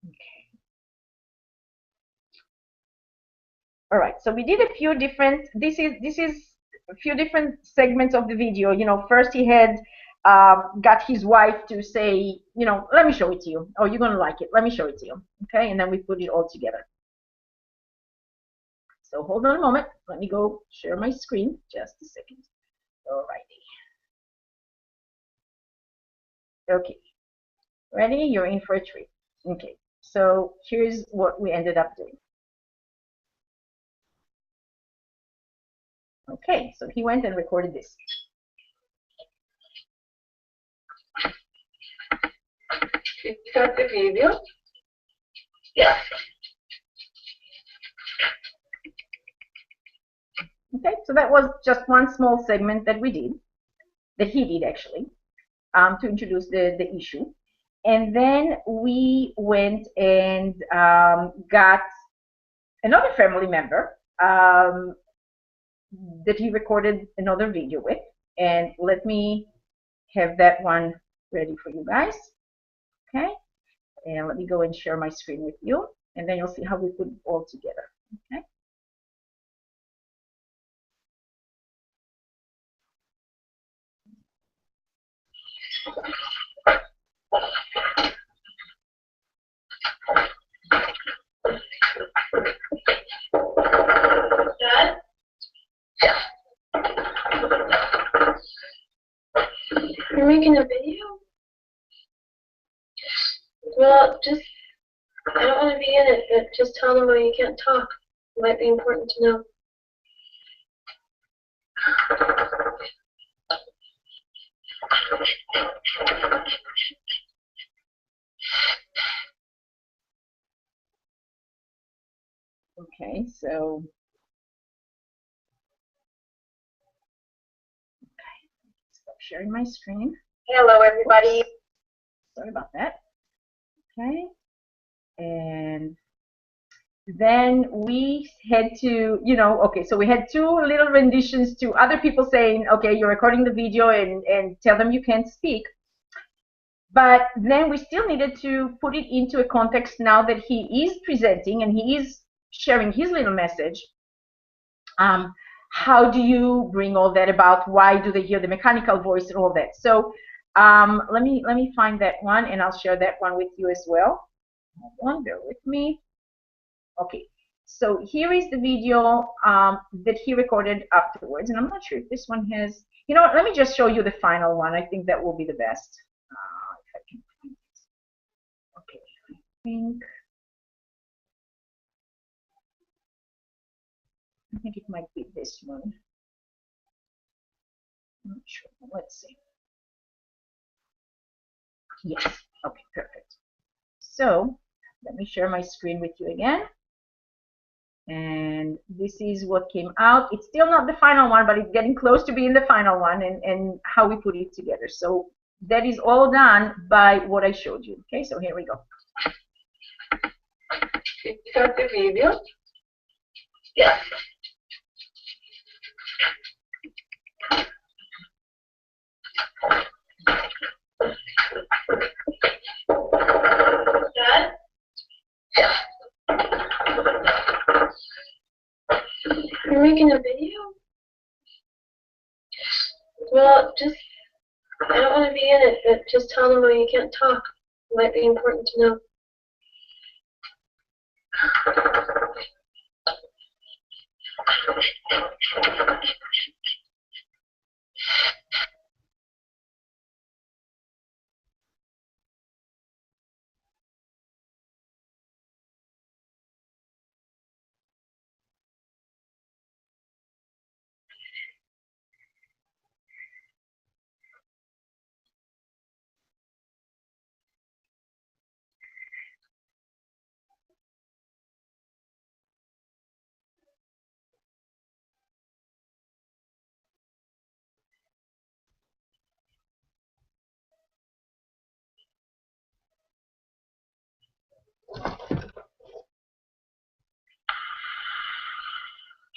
Okay. All right, so we did a few different, this is a few different segments of the video. First he had got his wife to say, let me show it to you. Oh, you're going to like it. Let me show it to you. Okay, and then we put it all together. So hold on a moment. Let me go share my screen. Just a second. All righty. Okay. Ready? You're in for a treat. Okay, so here's what we ended up doing. Okay, so he went and recorded this. Start the video. Yeah. Okay, so that was just one small segment that we did, that he did actually, to introduce the issue. And then we went and got another family member that he recorded another video with. And let me have that one ready for you guys. Okay. And let me go and share my screen with you. And then you'll see how we put it all together. Okay. Dad? You're making a video? Well, just, I don't want to be in it, but just tell them why you can't talk. It might be important to know. Okay, so stop sharing my screen. Hello, everybody. Oops. Sorry about that. Okay, and then we had to, okay, so we had two little renditions to other people saying, okay, you're recording the video and tell them you can't speak. But then we still needed to put it into a context now that he is presenting and he is sharing his little message. How do you bring all that about? Why do they hear the mechanical voice and all that? So let me find that one and I'll share that one with you as well. Hold on, bear with me. Okay, so here is the video that he recorded afterwards, and I'm not sure if this one has. You know what? Let me just show you the final one. I think that will be the best. If I can find it. Okay, I think it might be this one. I'm not sure. Let's see. Yes. Okay, perfect. So let me share my screen with you again. And this is what came out. It's still not the final one, but it's getting close to being the final one, and how we put it together. So that is all done by what I showed you. Okay, so here we go. You got the video? Yeah. Dad? You're making a video? Well, just, I don't want to be in it, but just tell them why you can't talk. It might be important to know.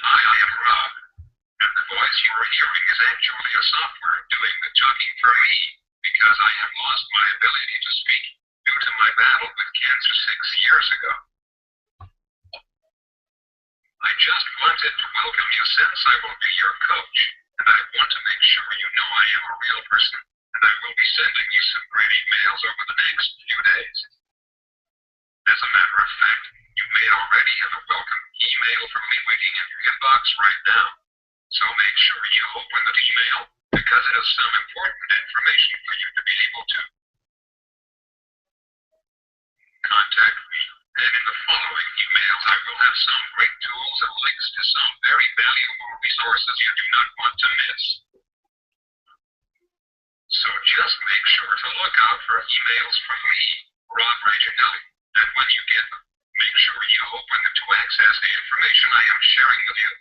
Hi, I am Rob, and the voice you are hearing is actually a software doing the talking for me because I have lost my ability to speak due to my battle with cancer 6 years ago. I just wanted to welcome you since I will be your coach, and I want to make sure you know I am a real person, and I will be sending you some great emails over the next few days. As a matter of fact, you may already have a welcome email from me waiting in your inbox right now. So make sure you open the email because it has some important information for you to be able to contact me. And in the following emails, I will have some great tools and links to some very valuable resources you do not want to miss. So just make sure to look out for emails from me, Rob Reginelli, and when you get them, make sure you open them to access the information I am sharing with you.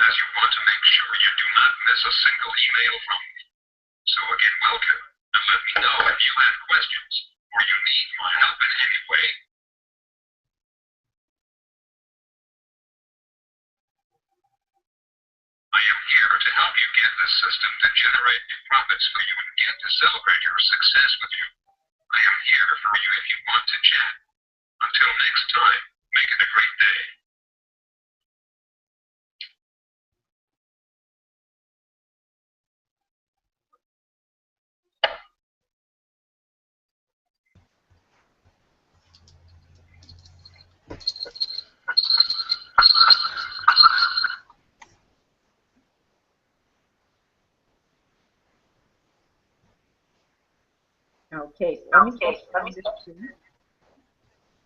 As you want to make sure you do not miss a single email from me. So again, welcome, and let me know if you have questions or you need my help in any way. I am here to help you get this system to generate profits for you and get to celebrate your success with you. I am here for you if you want to chat. Until next time, make it a great day. Okay, so let me switch on this screen.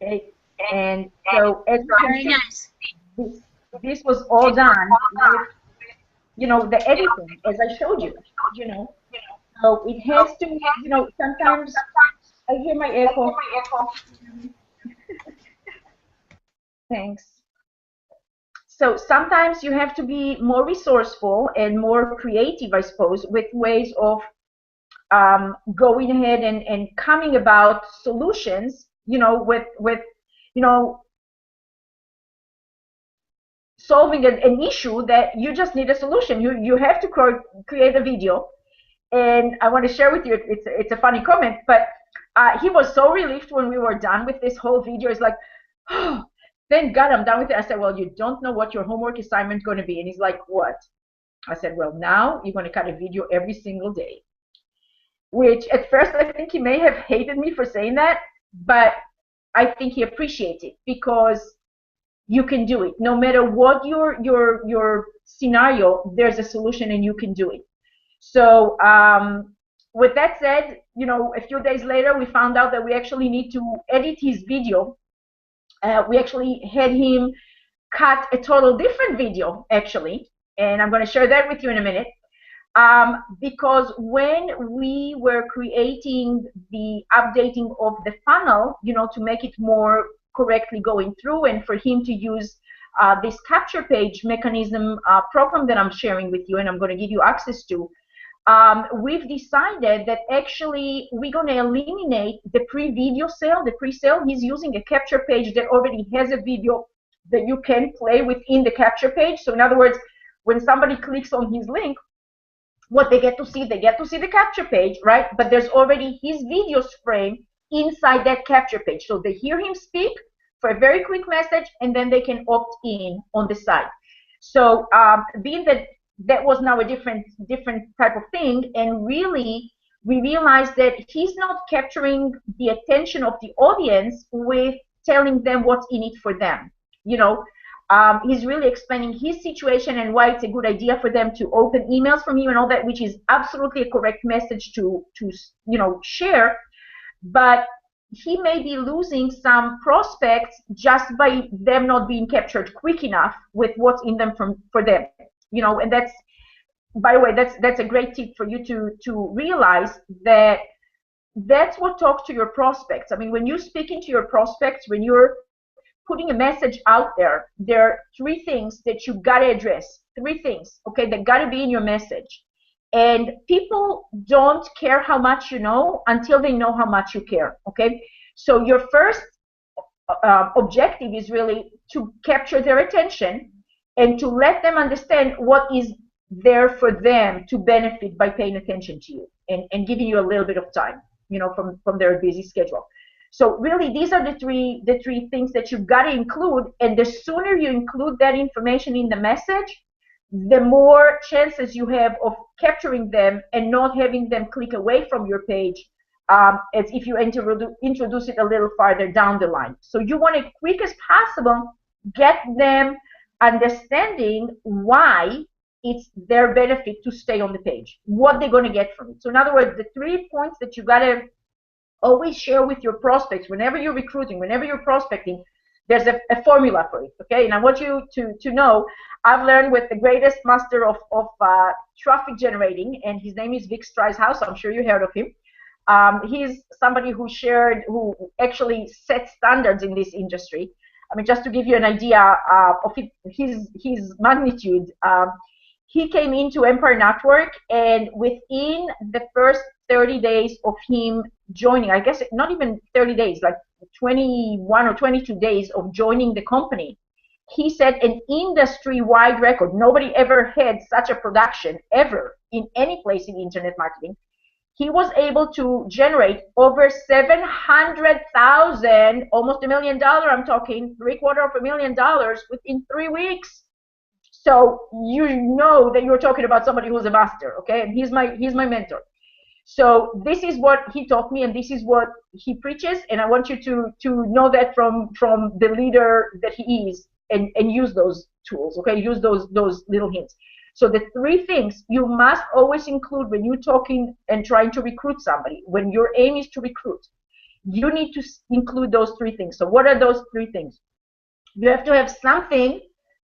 Okay, and so as you can Very see, nice. this was all done with, the editing, as I showed you, So it has to, sometimes I hear my echo. Thanks. So sometimes you have to be more resourceful and more creative, I suppose, with ways of going ahead and coming about solutions, with solving an issue that you just need a solution. You have to create a video, and I want to share with you. It's a funny comment, but he was so relieved when we were done with this whole video. It's like, oh, thank God I'm done with it. I said, well, you don't know what your homework assignment is going to be, and he's like, what? I said, well, now you're going to cut a video every single day. Which at first I think he may have hated me for saying that, but I think he appreciates it because you can do it. No matter what your scenario, there's a solution and you can do it. So with that said, a few days later we found out that we actually need to edit his video. We actually had him cut a total different video actually, and I'm going to share that with you in a minute. Because when we were creating the updating of the funnel, to make it more correctly going through and for him to use this capture page mechanism program that I'm sharing with you and I'm going to give you access to, we've decided that actually we're going to eliminate the pre-video sale, the pre-sale. He's using a capture page that already has a video that you can play within the capture page. So in other words, when somebody clicks on his link, what they get to see the capture page, right? But there's already his videos frame inside that capture page. So they hear him speak for a very quick message, and then they can opt in on the site. So being that was now a different type of thing, and really we realized that he's not capturing the attention of the audience with telling them what's in it for them. He's really explaining his situation and why it's a good idea for them to open emails from him and all that, which is absolutely a correct message to share. But he may be losing some prospects just by them not being captured quick enough with what's in them for them. And that's, by the way, that's a great tip for you to realize that that's what talks to your prospects. I mean, when you're speaking to your prospects, when you're putting a message out there, there are three things that you got to address. Three things, okay, that got to be in your message. And people don't care how much you know until they know how much you care, okay? So your first objective is really to capture their attention and to let them understand what is there for them to benefit by paying attention to you and giving you a little bit of time, from their busy schedule. So really, these are the three things that you've got to include, and the sooner you include that information in the message, the more chances you have of capturing them and not having them click away from your page, as if you introduce it a little farther down the line. So you want to, quick as possible, get them understanding why it's their benefit to stay on the page, what they're going to get from it. So in other words, the 3 points that you got to always share with your prospects whenever you're recruiting, whenever you're prospecting, there's a formula for it, okay? And I want you to know, I've learned with the greatest master of traffic generating, and his name is Vic Streishaus. I'm sure you heard of him. He's somebody who actually set standards in this industry. I mean, just to give you an idea of his magnitude, he came into Empire Network, and within the first 30 days of him joining, I guess not even 30 days, like 21 or 22 days of joining the company, he set an industry-wide record. Nobody ever had such a production ever in any place in internet marketing. He was able to generate over 700,000, almost $1 million, I'm talking $750,000 within 3 weeks. So you know that you're talking about somebody who's a master, okay? And he's my mentor. So this is what he taught me, and this is what he preaches, and I want you to know that from the leader that he is, and use those tools, okay? Use those little hints. So the 3 things you must always include when you're talking and trying to recruit somebody, when your aim is to recruit, you need to include those 3 things. So what are those 3 things? You have to have something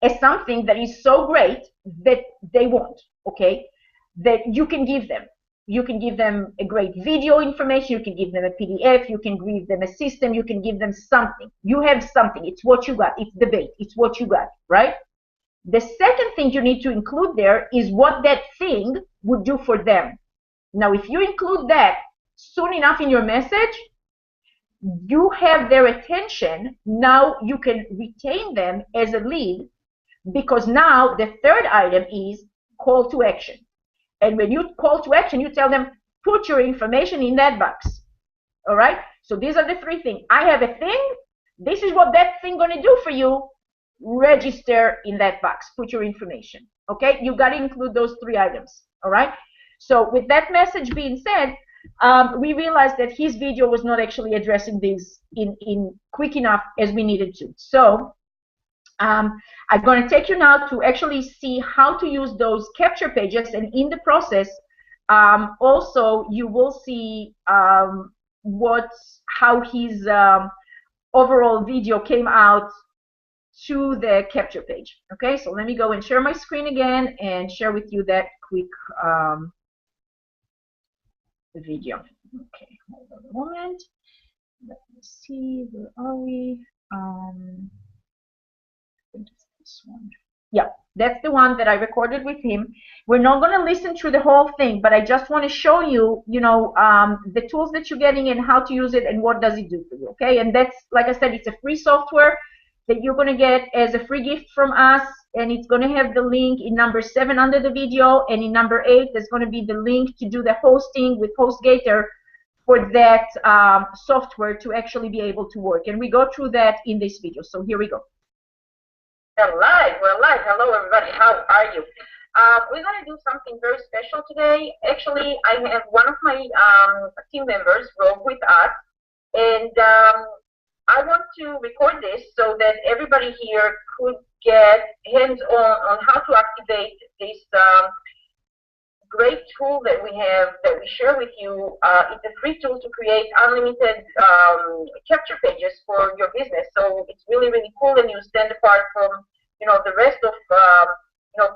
that is so great that they want, okay? That you can give them. You can give them a great video information, you can give them a PDF, you can give them a system, you can give them something. You have something, it's what you got, it's the bait, it's what you got, right? The second thing you need to include there is what that thing would do for them. Now, if you include that soon enough in your message, you have their attention. Now you can retain them as a lead, because now the third item is call to action. And when you call to action, you tell them, put your information in that box. All right? So these are the 3 things. I have a thing. This is what that thing going to do for you. Register in that box. Put your information. Okay? You got to include those 3 items. All right? So with that message being said, we realized that his video was not actually addressing this in quick enough as we needed to. So I'm going to take you now to actually see how to use those capture pages, and in the process, also you will see how his overall video came out to the capture page. Okay, so let me go and share my screen again and share with you that quick video. Okay, hold on a moment. Let me see, where are we? This one. Yeah, that's the one that I recorded with him. We're not going to listen through the whole thing, but I just want to show you, the tools that you're getting and how to use it and what does it do for you, okay? And that's, like I said, it's a free software that you're going to get as a free gift from us, and it's going to have the link in number 7 under the video, and in number 8, there's going to be the link to do the hosting with HostGator for that software to actually be able to work. And we go through that in this video. So here we go. We're live. Hello, everybody. How are you? We're going to do something very special today. Actually, I have one of my team members, Rob, with us, and I want to record this so that everybody here could get hands-on on how to activate this great tool that we have, that we share with you. It's a free tool to create unlimited capture pages for your business. So it's really, really cool, and you stand apart from, the rest of,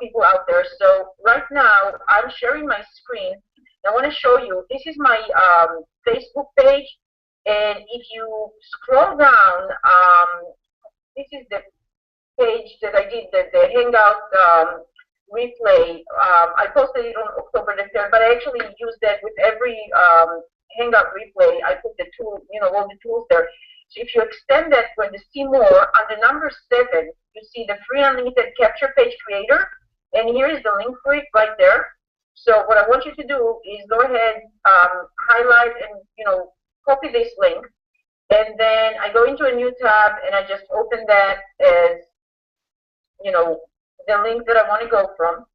people out there. So right now, I'm sharing my screen. I want to show you, this is my Facebook page. And if you scroll down, this is the page that I did, the hangout replay. I posted it on October the 3rd, but I actually use that with every hangout replay. I put the tool, all the tools there. So if you extend that when you see more, under number 7, you see the free unlimited capture page creator, and here is the link for it right there. So what I want you to do is go ahead, highlight, and copy this link, and then I go into a new tab and I just open that as the link that I want to go from,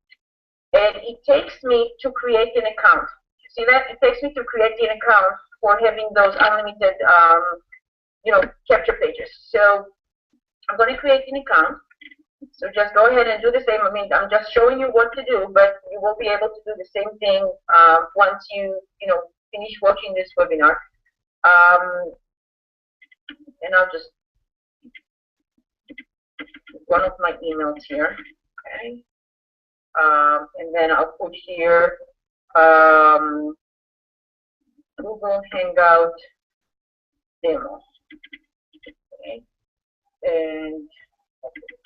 and it takes me to create an account. See that? It takes me to create an account for having those unlimited capture pages. So I'm going to create an account. So just go ahead and do the same. I mean, I'm just showing you what to do, but you will be able to do the same thing once you finish watching this webinar. And I'll just one of my emails here. Okay. And then I'll put here Google Hangout demo. Okay. And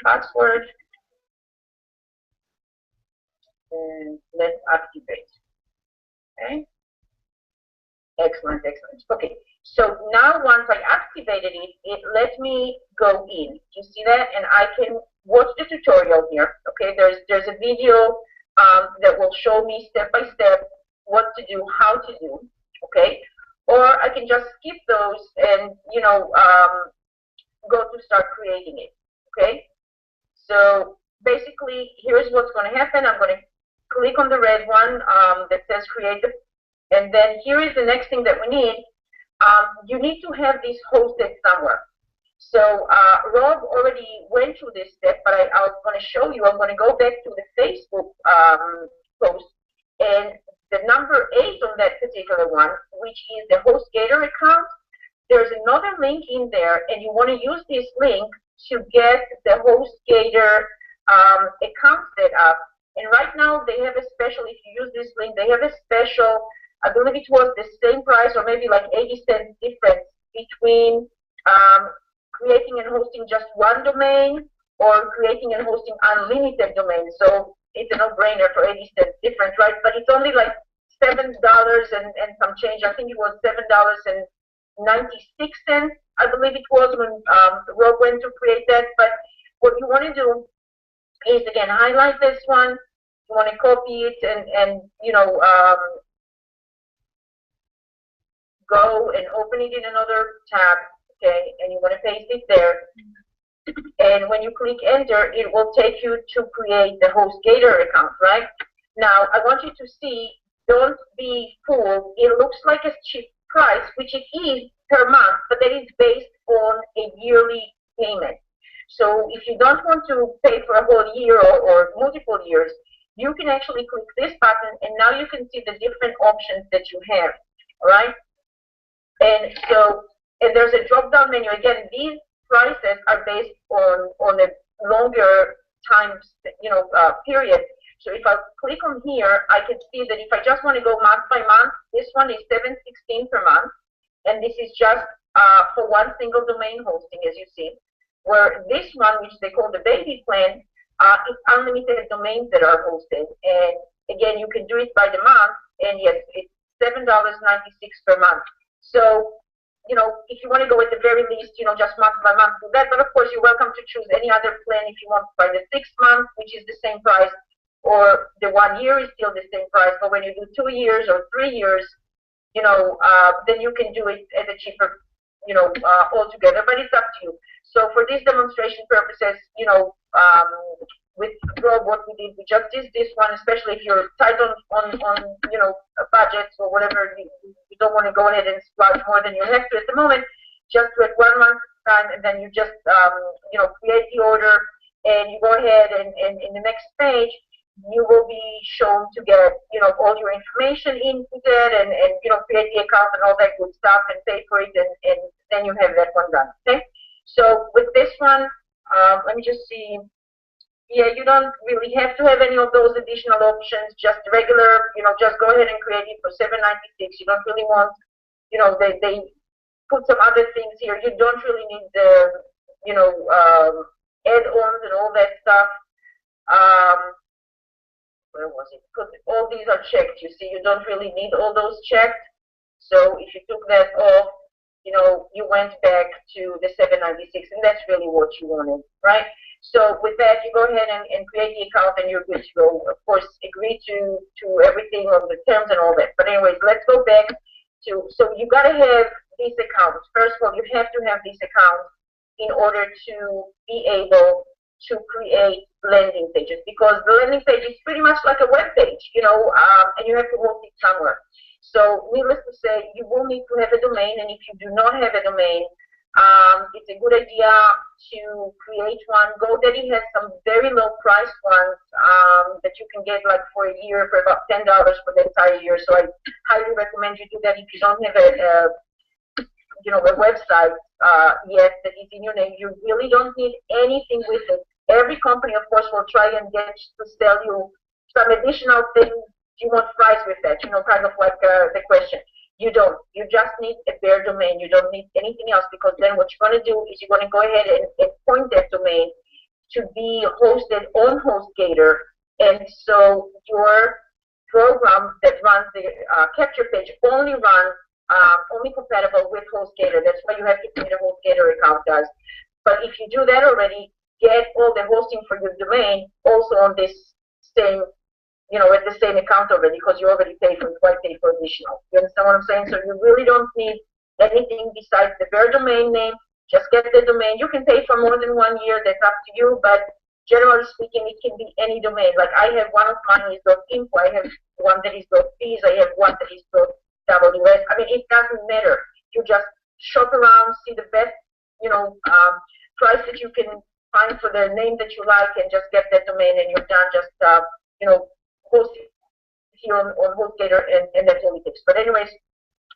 password. And let's activate. Okay. Excellent, excellent. Okay, so now once I activated it, it let me go in. You see that? And I can watch the tutorial here. Okay, there's a video that will show me step by step what to do, how to do. Okay, or I can just skip those and go to start creating it. Okay, so basically here's what's going to happen. I'm going to click on the red one that says create the. And then here is the next thing that we need. You need to have this hosted somewhere. So Rob already went through this step, but I'm going to show you. I'm going to go back to the Facebook post, and the number 8 on that particular one, which is the HostGator account, there's another link in there, and you want to use this link to get the HostGator account set up. And right now they have a special, if you use this link, they have a special, I believe it was the same price or maybe like 80 cents difference between creating and hosting just one domain or creating and hosting unlimited domains. So it's a no-brainer for 80 cents difference, right? But it's only like $7 and some change. I think it was $7.96, I believe it was when Rob went to create that. But what you want to do is, again, highlight this one. You want to copy it and go and open it in another tab, okay, and you want to paste it there. And when you click enter, it will take you to create the HostGator account, right? Now, I want you to see, don't be fooled. It looks like a cheap price, which it is per month, but that is based on a yearly payment. So if you don't want to pay for a whole year or multiple years, you can actually click this button, and now you can see the different options that you have, all right? And so, and there's a drop-down menu. Again, these prices are based on a longer time, period. So if I click on here, I can see that if I just want to go month by month, this one is $7.16 per month, and this is just for one single domain hosting, as you see. Where this one, which they call the baby plan, is unlimited domains that are hosted. And again, you can do it by the month, and yes, it's $7.96 per month. So, if you want to go at the very least, just month by month, do that. But of course, you're welcome to choose any other plan if you want by the 6 month, which is the same price, or the 1 year is still the same price. But when you do 2 years or 3 years, then you can do it at a cheaper, altogether. But it's up to you. So for this demonstration purposes, with Rob, what we did, we just did this one, especially if you're tight on budgets or whatever, you don't want to go ahead and splurge more than you have to at the moment. Just do it 1 month time, and then you just create the order, and you go ahead and in the next page you will be shown to get all your information inputted and create the account and all that good stuff and pay for it, and then you have that one done. Okay. So with this one, let me just see. Yeah, you don't really have to have any of those additional options. Just regular, just go ahead and create it for $7.96. You don't really want, they put some other things here. You don't really need the, add-ons and all that stuff. Where was it? Because all these are checked. You see, you don't really need all those checked. So if you took that off, you went back to the $7.96, and that's really what you wanted, right? So with that, you go ahead and create the account, and you're good to go. Of course, agree to everything on the terms and all that. But anyways, let's go back to, so you got to have this account. First of all, you have to have this account in order to be able to create landing pages, because the landing page is pretty much like a web page, and you have to host it somewhere. So needless to say, you will need to have a domain, and if you do not have a domain, it's a good idea to create one. GoDaddy has some very low price ones that you can get like for a year for about $10 for the entire year. So I highly recommend you do that if you don't have a website yet that is in your name. You really don't need anything with it. Every company, of course, will try and get to sell you some additional things. Do you want fries with that? Kind of like the question. You don't. You just need a bare domain. You don't need anything else, because then what you're going to do is you're going to go ahead and point that domain to be hosted on HostGator And so your program that runs the capture page only runs only compatible with HostGator. That's why you have to create a HostGator account, guys. But if you do that already, get all the hosting for your domain also on this same, at the same account already, because you already pay for it. Why pay for additional? You understand what I'm saying? So you really don't need anything besides the bare domain name. Just get the domain. You can pay for more than 1 year. That's up to you. But generally speaking, it can be any domain. Like I have one of mine is .info. I have one that is .biz. I have one that is .ws. I mean, it doesn't matter. You just shop around, see the best, price that you can find for the name that you like, and just get that domain, and you're done. Just host it here on HostGator, and that's all it takes. But anyways,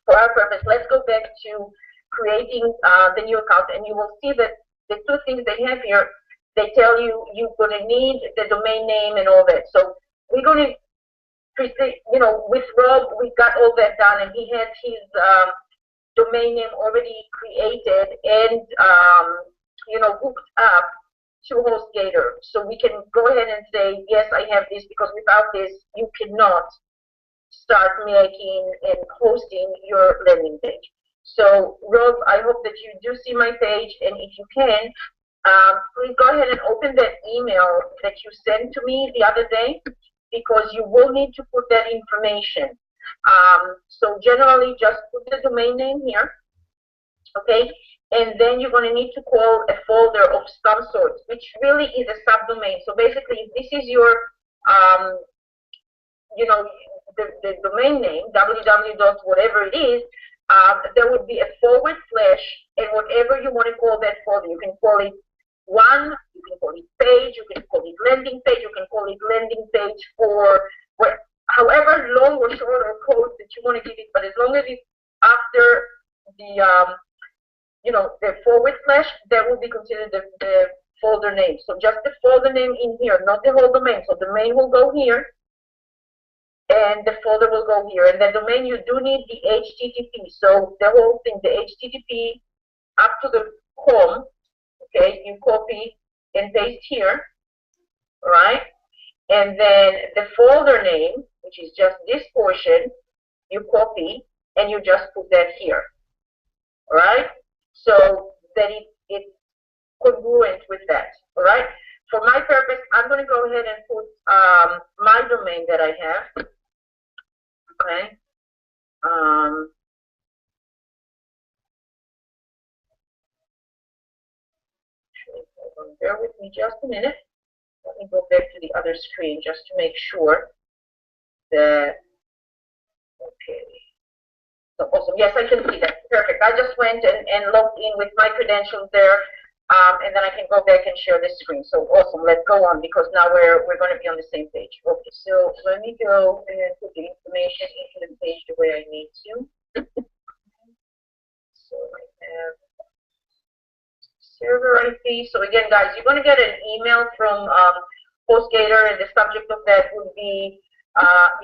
for our purpose, let's go back to creating the new account, and you will see that the two things they have here, they tell you you're going to need the domain name and all that. So we're going to, with Rob, we got all that done, and he has his domain name already created and, hooked up to HostGator. So we can go ahead and say, yes, I have this, because without this, you cannot start making and hosting your landing page. So, Rob, I hope that you do see my page, and if you can, please go ahead and open that email that you sent to me the other day, because you will need to put that information. So generally, just put the domain name here, okay? And then you're going to need to call a folder of some sort, which really is a subdomain. So basically, if this is your, the domain name, www. whatever it is, there would be a / and whatever you want to call that folder. You can call it one, you can call it page, you can call it landing page, you can call it landing page for however long or short or code that you want to give it. But as long as it's after the the / that will be considered the folder name. So just the folder name in here, not the whole domain. So the domain will go here, and the folder will go here. And the domain, you do need the HTTP. So the whole thing, the HTTP up to the com, okay, you copy and paste here, all right? And then the folder name, which is just this portion, you copy and you just put that here, all right? So that it's congruent with that, all right? For my purpose, I'm going to go ahead and put my domain that I have, okay? Bear with me just a minute. Let me go back to the other screen just to make sure that, okay. So awesome. Yes, I can see that. Perfect. I just went and logged in with my credentials there, and then I can go back and share the screen. So awesome. Let's go on, because now we're going to be on the same page. Okay, so let me go and put the information into the page the way I need to. So I have server IP. So again, guys, you're going to get an email from HostGator, and the subject of that would be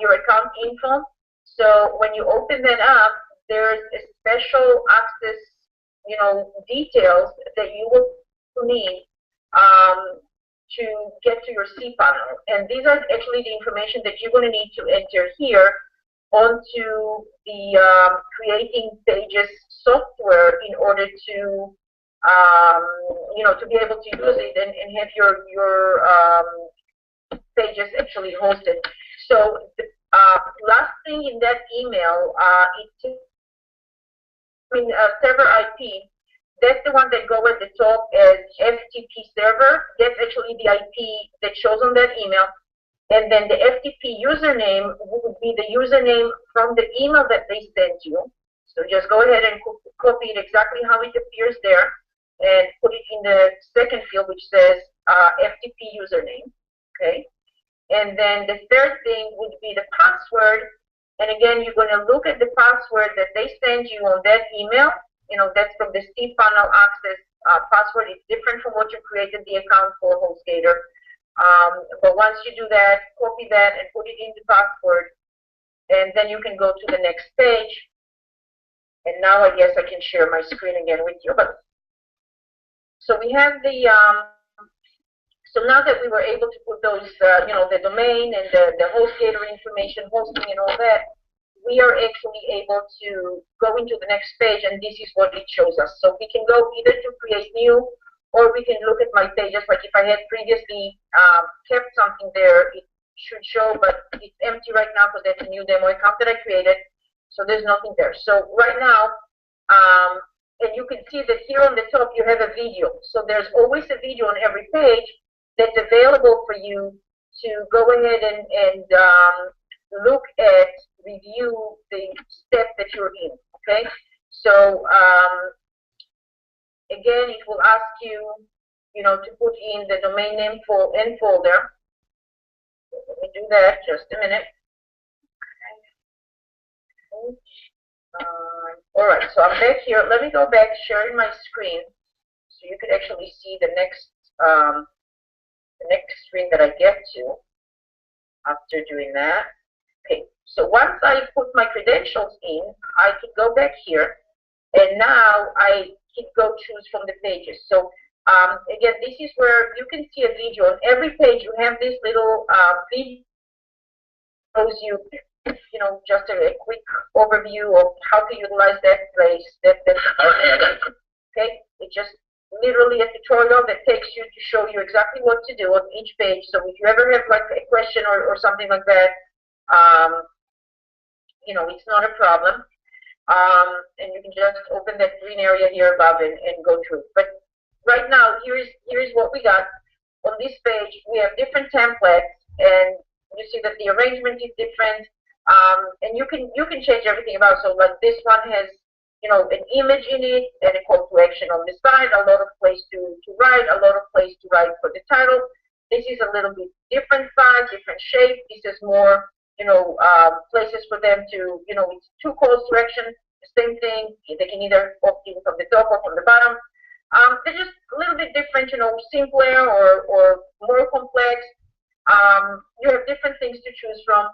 your account info. So when you open that up, there's a special access, details that you will need to get to your cPanel. And these are actually the information that you're going to need to enter here onto the creating pages software in order to to be able to use it and have your pages actually hosted. So the last thing in that email, server IP, that's the one that go at the top as FTP server. That's actually the IP that shows on that email. And then the FTP username would be the username from the email that they sent you. So just go ahead and copy it exactly how it appears there, and put it in the second field, which says FTP username, okay? And then the third thing would be the password. And again, you're going to look at the password that they send you on that email. That's from the cPanel access password. It's different from what you created the account for HostGator. But once you do that, copy that and put it in the password. And then you can go to the next page. And now I guess I can share my screen again with you. But so we have the So now that we were able to put those, the domain and the HostGator information, hosting and all that, we are actually able to go into the next page, and this is what it shows us. So we can go either to create new, or we can look at my pages. Like if I had previously kept something there, it should show, but it's empty right now because that's a new demo account that I created. So there's nothing there. So right now, and you can see that here on the top you have a video. So there's always a video on every page that's available for you to go ahead and look at, review the step that you're in. Okay. So again, it will ask you, to put in the domain name and folder. Let me do that. Just a minute. All right, so I'm back here. Let me go back, sharing my screen, so you could actually see the next screen that I get to after doing that. Okay, so once I put my credentials in, I can go back here, and now I can go choose from the pages. So again, this is where you can see a video. On every page, you have this little video shows you, just a quick overview of how to utilize that place. Okay, it's just literally a tutorial that takes you to show you exactly what to do on each page. So if you ever have like a question or something like that, it's not a problem. And you can just open that green area here above and go through. But right now, here's what we got. On this page, we have different templates, and you see that the arrangement is different. And you can change everything about. So like this one has, an image in it and a call to action on the side, a lot of place to write, a lot of place to write for the title. This is a little bit different size, different shape. This is more, places for them to, it's two calls to action, the same thing. They can either opt in from the top or from the bottom. They're just a little bit different, simpler or more complex. You have different things to choose from.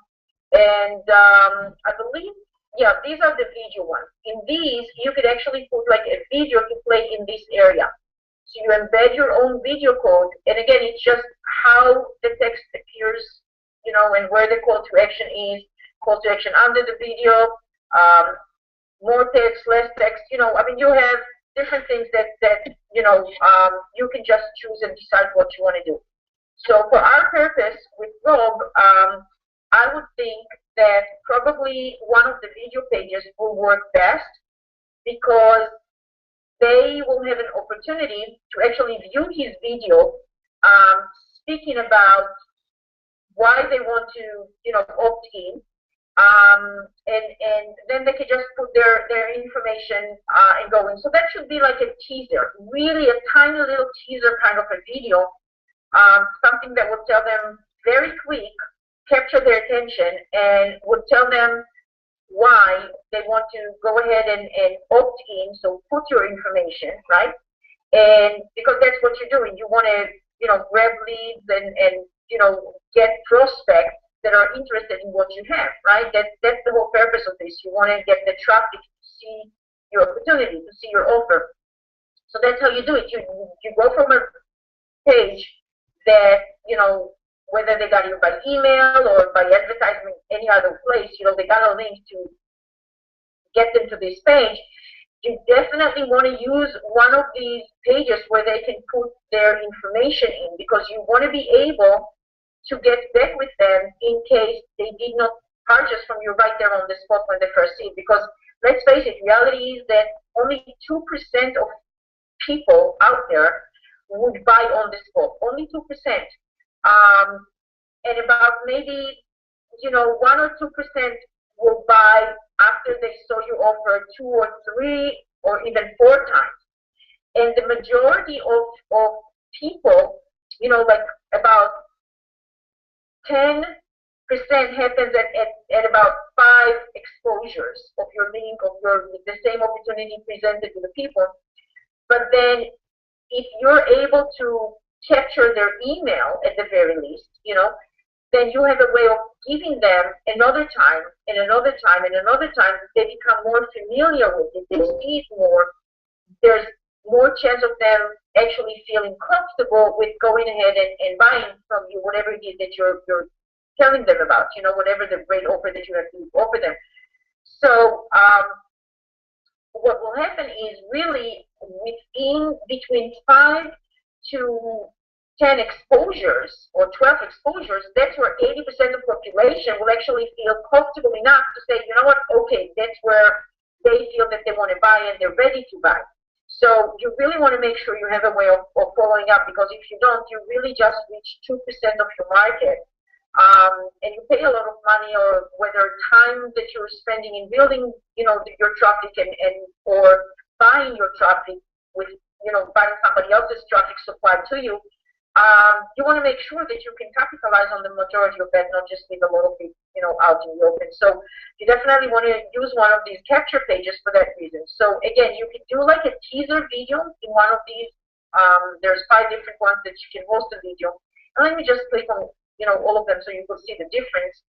And I believe, yeah, these are the video ones. In these, you could actually put like a video to play in this area. So you embed your own video code. And again, it's just how the text appears, and where the call to action is. Call to action under the video, more text, less text. You have different things that you can just choose and decide what you want to do. So for our purpose with Rob, I would think that probably one of the video pages will work best, because they will have an opportunity to actually view his video, speaking about why they want to, opt in, and then they can just put their information and go in. So that should be like a teaser, really a tiny little teaser kind of a video, something that will tell them very quick, capture their attention, and would tell them why they want to go ahead and opt in. So put your information, right? And because that's what you're doing. You want to, grab leads and get prospects that are interested in what you have, right? That's the whole purpose of this. You want to get the traffic to see your opportunity, to see your offer. So that's how you do it. You go from a page that, whether they got you by email or by advertisement, any other place, they got a link to get them to this page. You definitely want to use one of these pages where they can put their information in, because you want to be able to get back with them in case they did not purchase from you right there on the spot when they first see it. Because let's face it, reality is that only 2% of people out there would buy on the spot. Only 2%. And about maybe, 1 or 2% will buy after they saw you offer 2 or 3 or even 4 times. And the majority of people, like about 10% happens at about 5 exposures of your link, of the same opportunity presented to the people. But then if you're able to capture their email at the very least, then you have a way of giving them another time and another time and another time. They become more familiar with it. They see it more. There's more chance of them actually feeling comfortable with going ahead and buying from you whatever it is that you're telling them about, whatever the great offer that you have to offer them. So what will happen is really within between 5 to 10 exposures or 12 exposures, that's where 80% of the population will actually feel comfortable enough to say, you know what, okay, that's where they feel that they want to buy and they're ready to buy. So you really want to make sure you have a way of following up, because if you don't, you really just reach 2% of your market. And you pay a lot of money, or whether time that you're spending in building, your traffic and or buying your traffic with, buying somebody else's traffic supplied to you. You want to make sure that you can capitalize on the majority of that, not just leave a lot of it, out in the open. So you definitely want to use one of these capture pages for that reason. So again, you can do like a teaser video in one of these. There's 5 different ones that you can host a video. And let me just click on all of them so you can see the difference.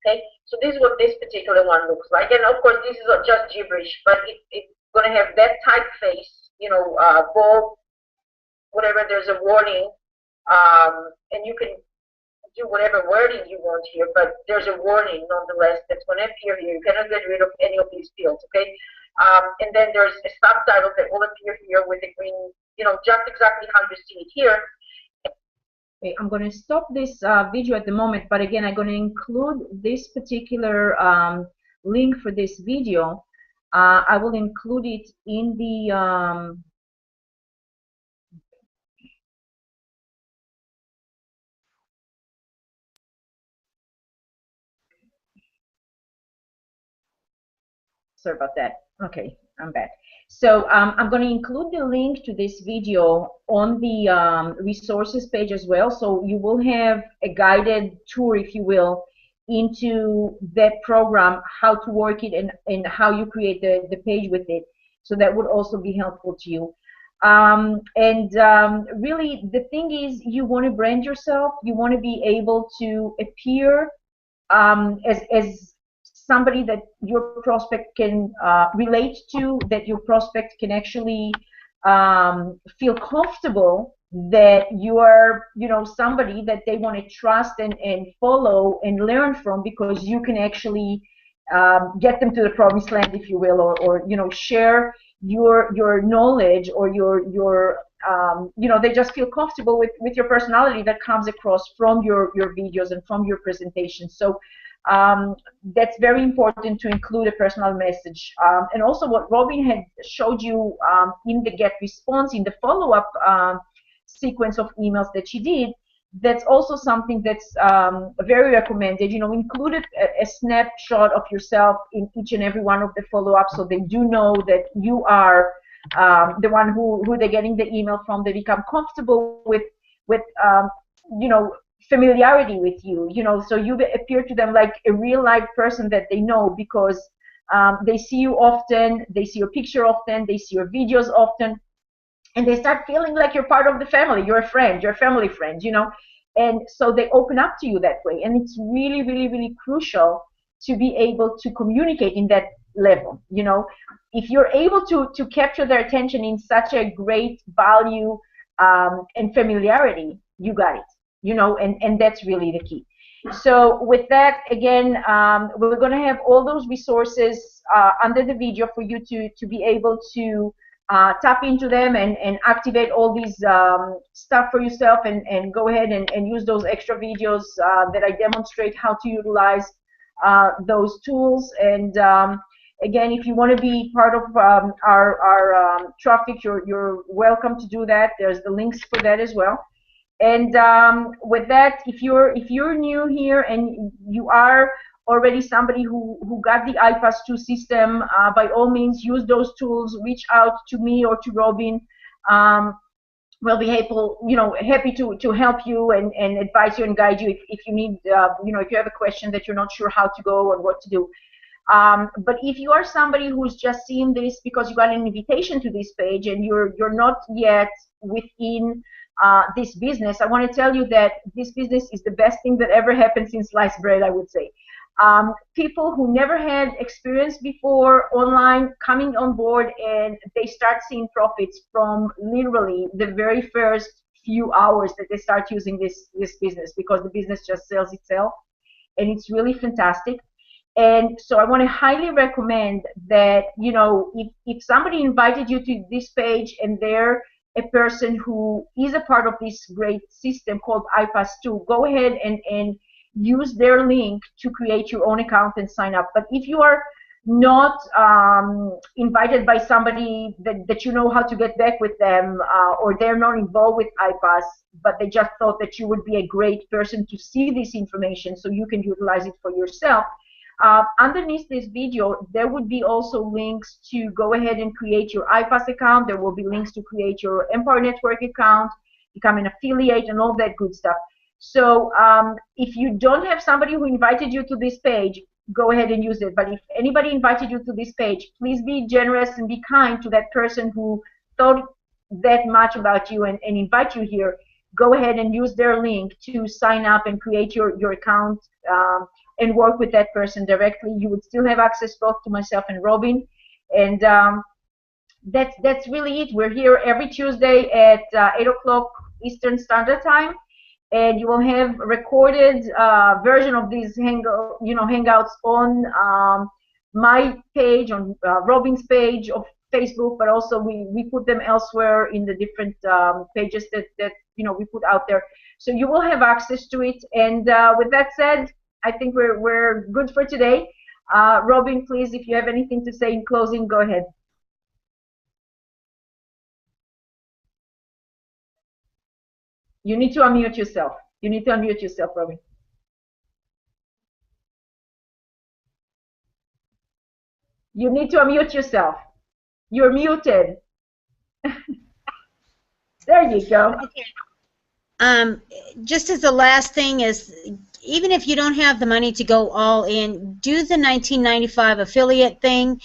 Okay, so this is what this particular one looks like, and of course this is just gibberish, but it's going to have that typeface, bold, whatever. There's a warning, and you can do whatever wording you want here, but there's a warning nonetheless that's going to appear here. You cannot get rid of any of these fields, okay? And then there's a subtitle that will appear here with the green, just exactly how you see it here. Okay, I'm going to stop this video at the moment, but again, I'm going to include this particular link for this video. I will include it in the sorry about that. Okay, I'm back. So I'm going to include the link to this video on the resources page as well. So you will have a guided tour, if you will, into that program, how to work it, and how you create the page with it. So that would also be helpful to you. Really, the thing is, you want to brand yourself. You want to be able to appear as somebody that your prospect can relate to, that your prospect can actually feel comfortable that you are, somebody that they want to trust and follow and learn from, because you can actually get them to the promised land, if you will, or share your knowledge, or your they just feel comfortable with your personality that comes across from your videos and from your presentation. So that's very important to include a personal message. And also what Robin had showed you in the get response, in the follow-up sequence of emails that she did, that's also something that's very recommended. Include a snapshot of yourself in each and every one of the follow-ups, so they do know that you are the one who they're getting the email from. They become comfortable with familiarity with you, so you appear to them like a real life person that they know, because they see you often, they see your picture often, they see your videos often, and they start feeling like you're part of the family, you're a friend, you're a family friend, and so they open up to you that way. And it's really, really, really crucial to be able to communicate in that level. If you're able to capture their attention in such a great value and familiarity, you got it. And that's really the key. So with that, again, we're going to have all those resources under the video for you to be able to tap into them and activate all these stuff for yourself, and go ahead and use those extra videos that I demonstrate how to utilize those tools. And again, if you want to be part of our traffic, you're welcome to do that. There's the links for that as well. And with that, if you're new here and you are already somebody who got the iPass 2 system, by all means use those tools. Reach out to me or to Robin. We'll be happy to help you and advise you and guide you if you need, if you have a question that you're not sure how to go or what to do. But if you are somebody who's just seeing this because you got an invitation to this page and you're not yet within this business, I want to tell you that this business is the best thing that ever happened since sliced bread, I would say. People who never had experience before online coming on board, and they start seeing profits from literally the very first few hours that they start using this business, because the business just sells itself, and it's really fantastic. And so I want to highly recommend that, you know, if somebody invited you to this page and they're a person who is a part of this great system called iPass2, go ahead and use their link to create your own account and sign up. But if you are not invited by somebody that you know how to get back with them, or they're not involved with iPass, but they just thought that you would be a great person to see this information so you can utilize it for yourself, underneath this video, there would be also links to go ahead and create your iPass account. There will be links to create your Empire Network account, become an affiliate, and all that good stuff. So if you don't have somebody who invited you to this page, go ahead and use it. But if anybody invited you to this page, please be generous and be kind to that person who thought that much about you and invite you here. Go ahead and use their link to sign up and create your account, and work with that person directly. You would still have access both to myself and Robin. And that's really it. We're here every Tuesday at 8 o'clock Eastern Standard Time, and you will have recorded version of these hangouts on my page, on Robin's page of Facebook, but also we put them elsewhere in the different pages that we put out there. So you will have access to it. And with that said, I think we're good for today. Robin, please, if you have anything to say in closing, go ahead. You need to unmute yourself. You need to unmute yourself, Robin. You need to unmute yourself. You're muted. There you go. Okay. Just as the last thing is, even if you don't have the money to go all in, do the $19.95 affiliate thing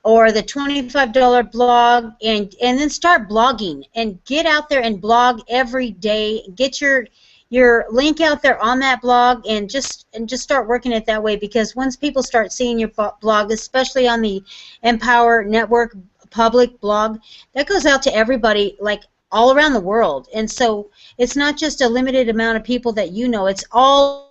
or the $25 blog, and then start blogging and get out there and blog every day. Get your link out there on that blog, and just start working it that way, because once people start seeing your blog, especially on the Empower Network public blog, that goes out to everybody, like all around the world. And so it's not just a limited amount of people that you know, it's all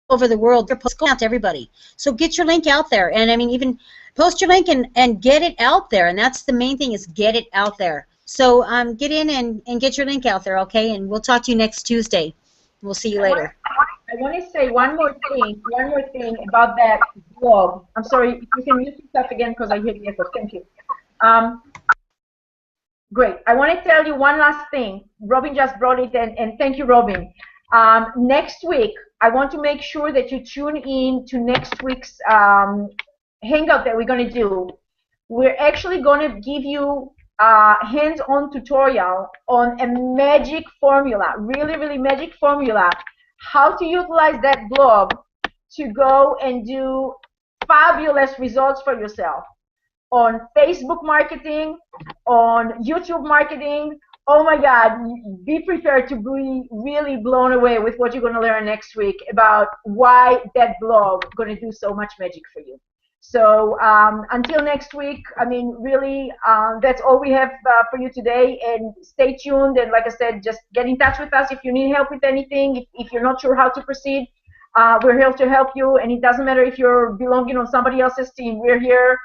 over the world. They're going out to everybody. So get your link out there, and I mean, even post your link and get it out there. And that's the main thing, is get it out there. So get in and get your link out there, okay? And we'll talk to you next Tuesday. We'll see you later. I want to say one more thing about that blog. I'm sorry, if you can mute yourself again because I hear the echo. Thank you. Great. I want to tell you one last thing. Robin just brought it, and thank you, Robin. Next week, I want to make sure that you tune in to next week's hangout that we're going to do. We're actually going to give you a hands-on tutorial on a magic formula, really magic formula, how to utilize that blog to go and do fabulous results for yourself on Facebook marketing, on YouTube marketing. Oh my God, be prepared to be really blown away with what you're going to learn next week about why that blog is going to do so much magic for you. So until next week, I mean, really, that's all we have for you today. And stay tuned. And like I said, just get in touch with us if you need help with anything. If you're not sure how to proceed, we're here to help you. And it doesn't matter if you're belonging on somebody else's team. We're here.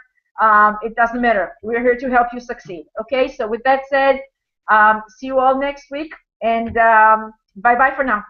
It doesn't matter. We're here to help you succeed. Okay, so with that said, see you all next week, and bye-bye for now.